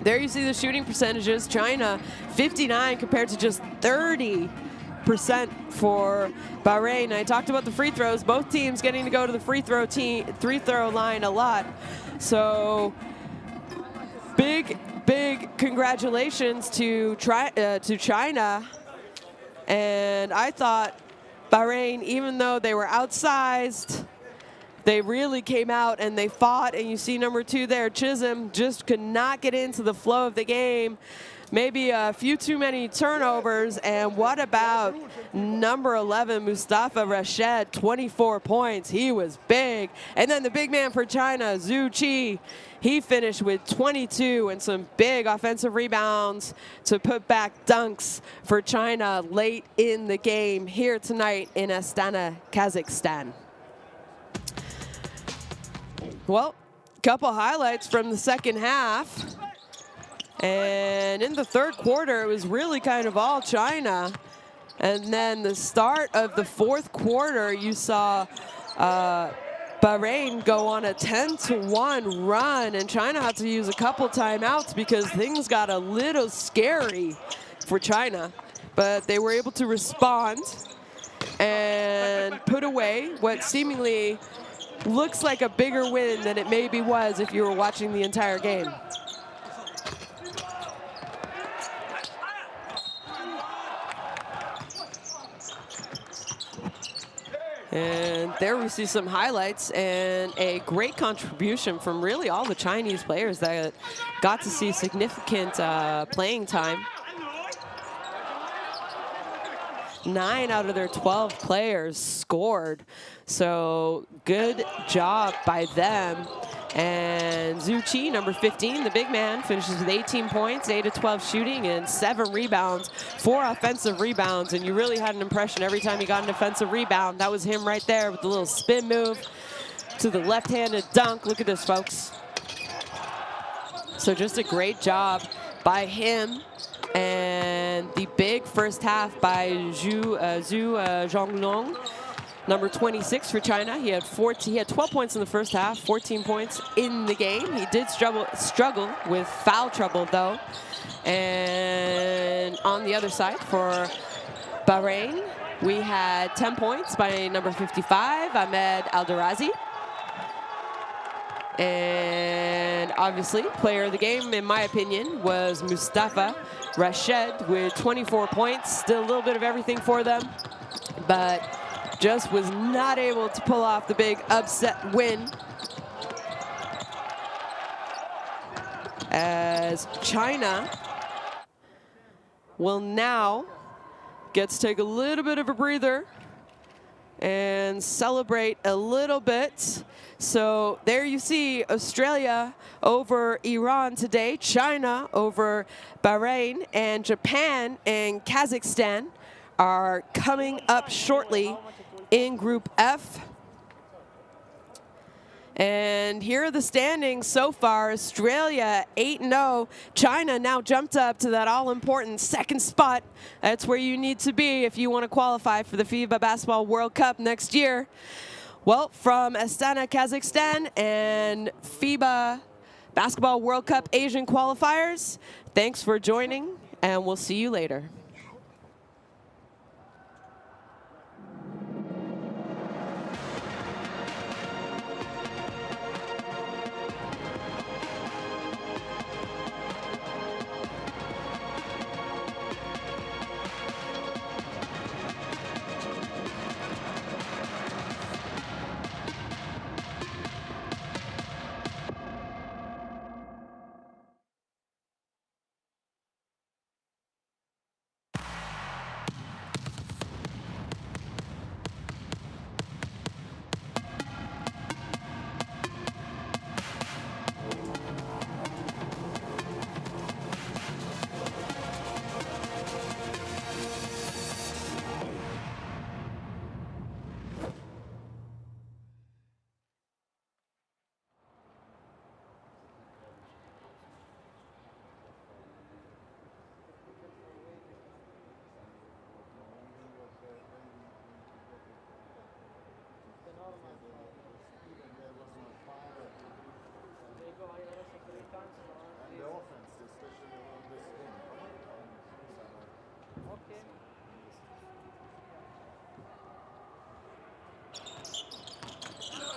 There you see the shooting percentages. China 59 compared to just 30% for Bahrain. I talked about the free throws. Both teams getting to go to the free throw line a lot. So big congratulations to China. And I thought Bahrain, even though they were outsized, they really came out and they fought, and you see number 2 there, Chisholm, just could not get into the flow of the game. Maybe a few too many turnovers. And what about number 11, Mustafa Rashed, 24 points. He was big. And then the big man for China, Zhu Qi, he finished with 22 and some big offensive rebounds to put back dunks for China late in the game here tonight in Astana, Kazakhstan. Well, couple highlights from the second half. And in the third quarter, it was really kind of all China. And then the start of the fourth quarter, you saw Bahrain go on a 10-1 run, and China had to use a couple timeouts because things got a little scary for China. But they were able to respond and put away what seemingly looks like a bigger win than it maybe was if you were watching the entire game. And there we see some highlights and a great contribution from really all the Chinese players that got to see significant playing time. 9 out of their 12 players scored. So good job by them. And Zhu Qi, number 15, the big man, finishes with 18 points, 8 of 12 shooting, and 7 rebounds, 4 offensive rebounds. And you really had an impression every time he got an offensive rebound. That was him right there with the little spin move to the left-handed dunk. Look at this, folks. So just a great job by him. And the big first half by Zhu Zhonglong. Number 26 for China. He had 12 points in the first half, 14 points in the game. He did struggle with foul trouble, though. And on the other side for Bahrain, we had 10 points by number 55, Ahmed Aldarazi. And obviously, player of the game, in my opinion, was Mustafa Rashed with 24 points. Still a little bit of everything for them, but just was not able to pull off the big upset win, as China will now get to take a little bit of a breather and celebrate a little bit. So there you see Australia over Iran today, China over Bahrain, and Japan and Kazakhstan are coming up shortly in Group F. And here are the standings so far. Australia 8-0. China now jumped up to that all-important second spot. That's where you need to be if you want to qualify for the FIBA Basketball World Cup next year. Well, from Astana, Kazakhstan, and FIBA Basketball World Cup Asian Qualifiers, thanks for joining, and we'll see you later.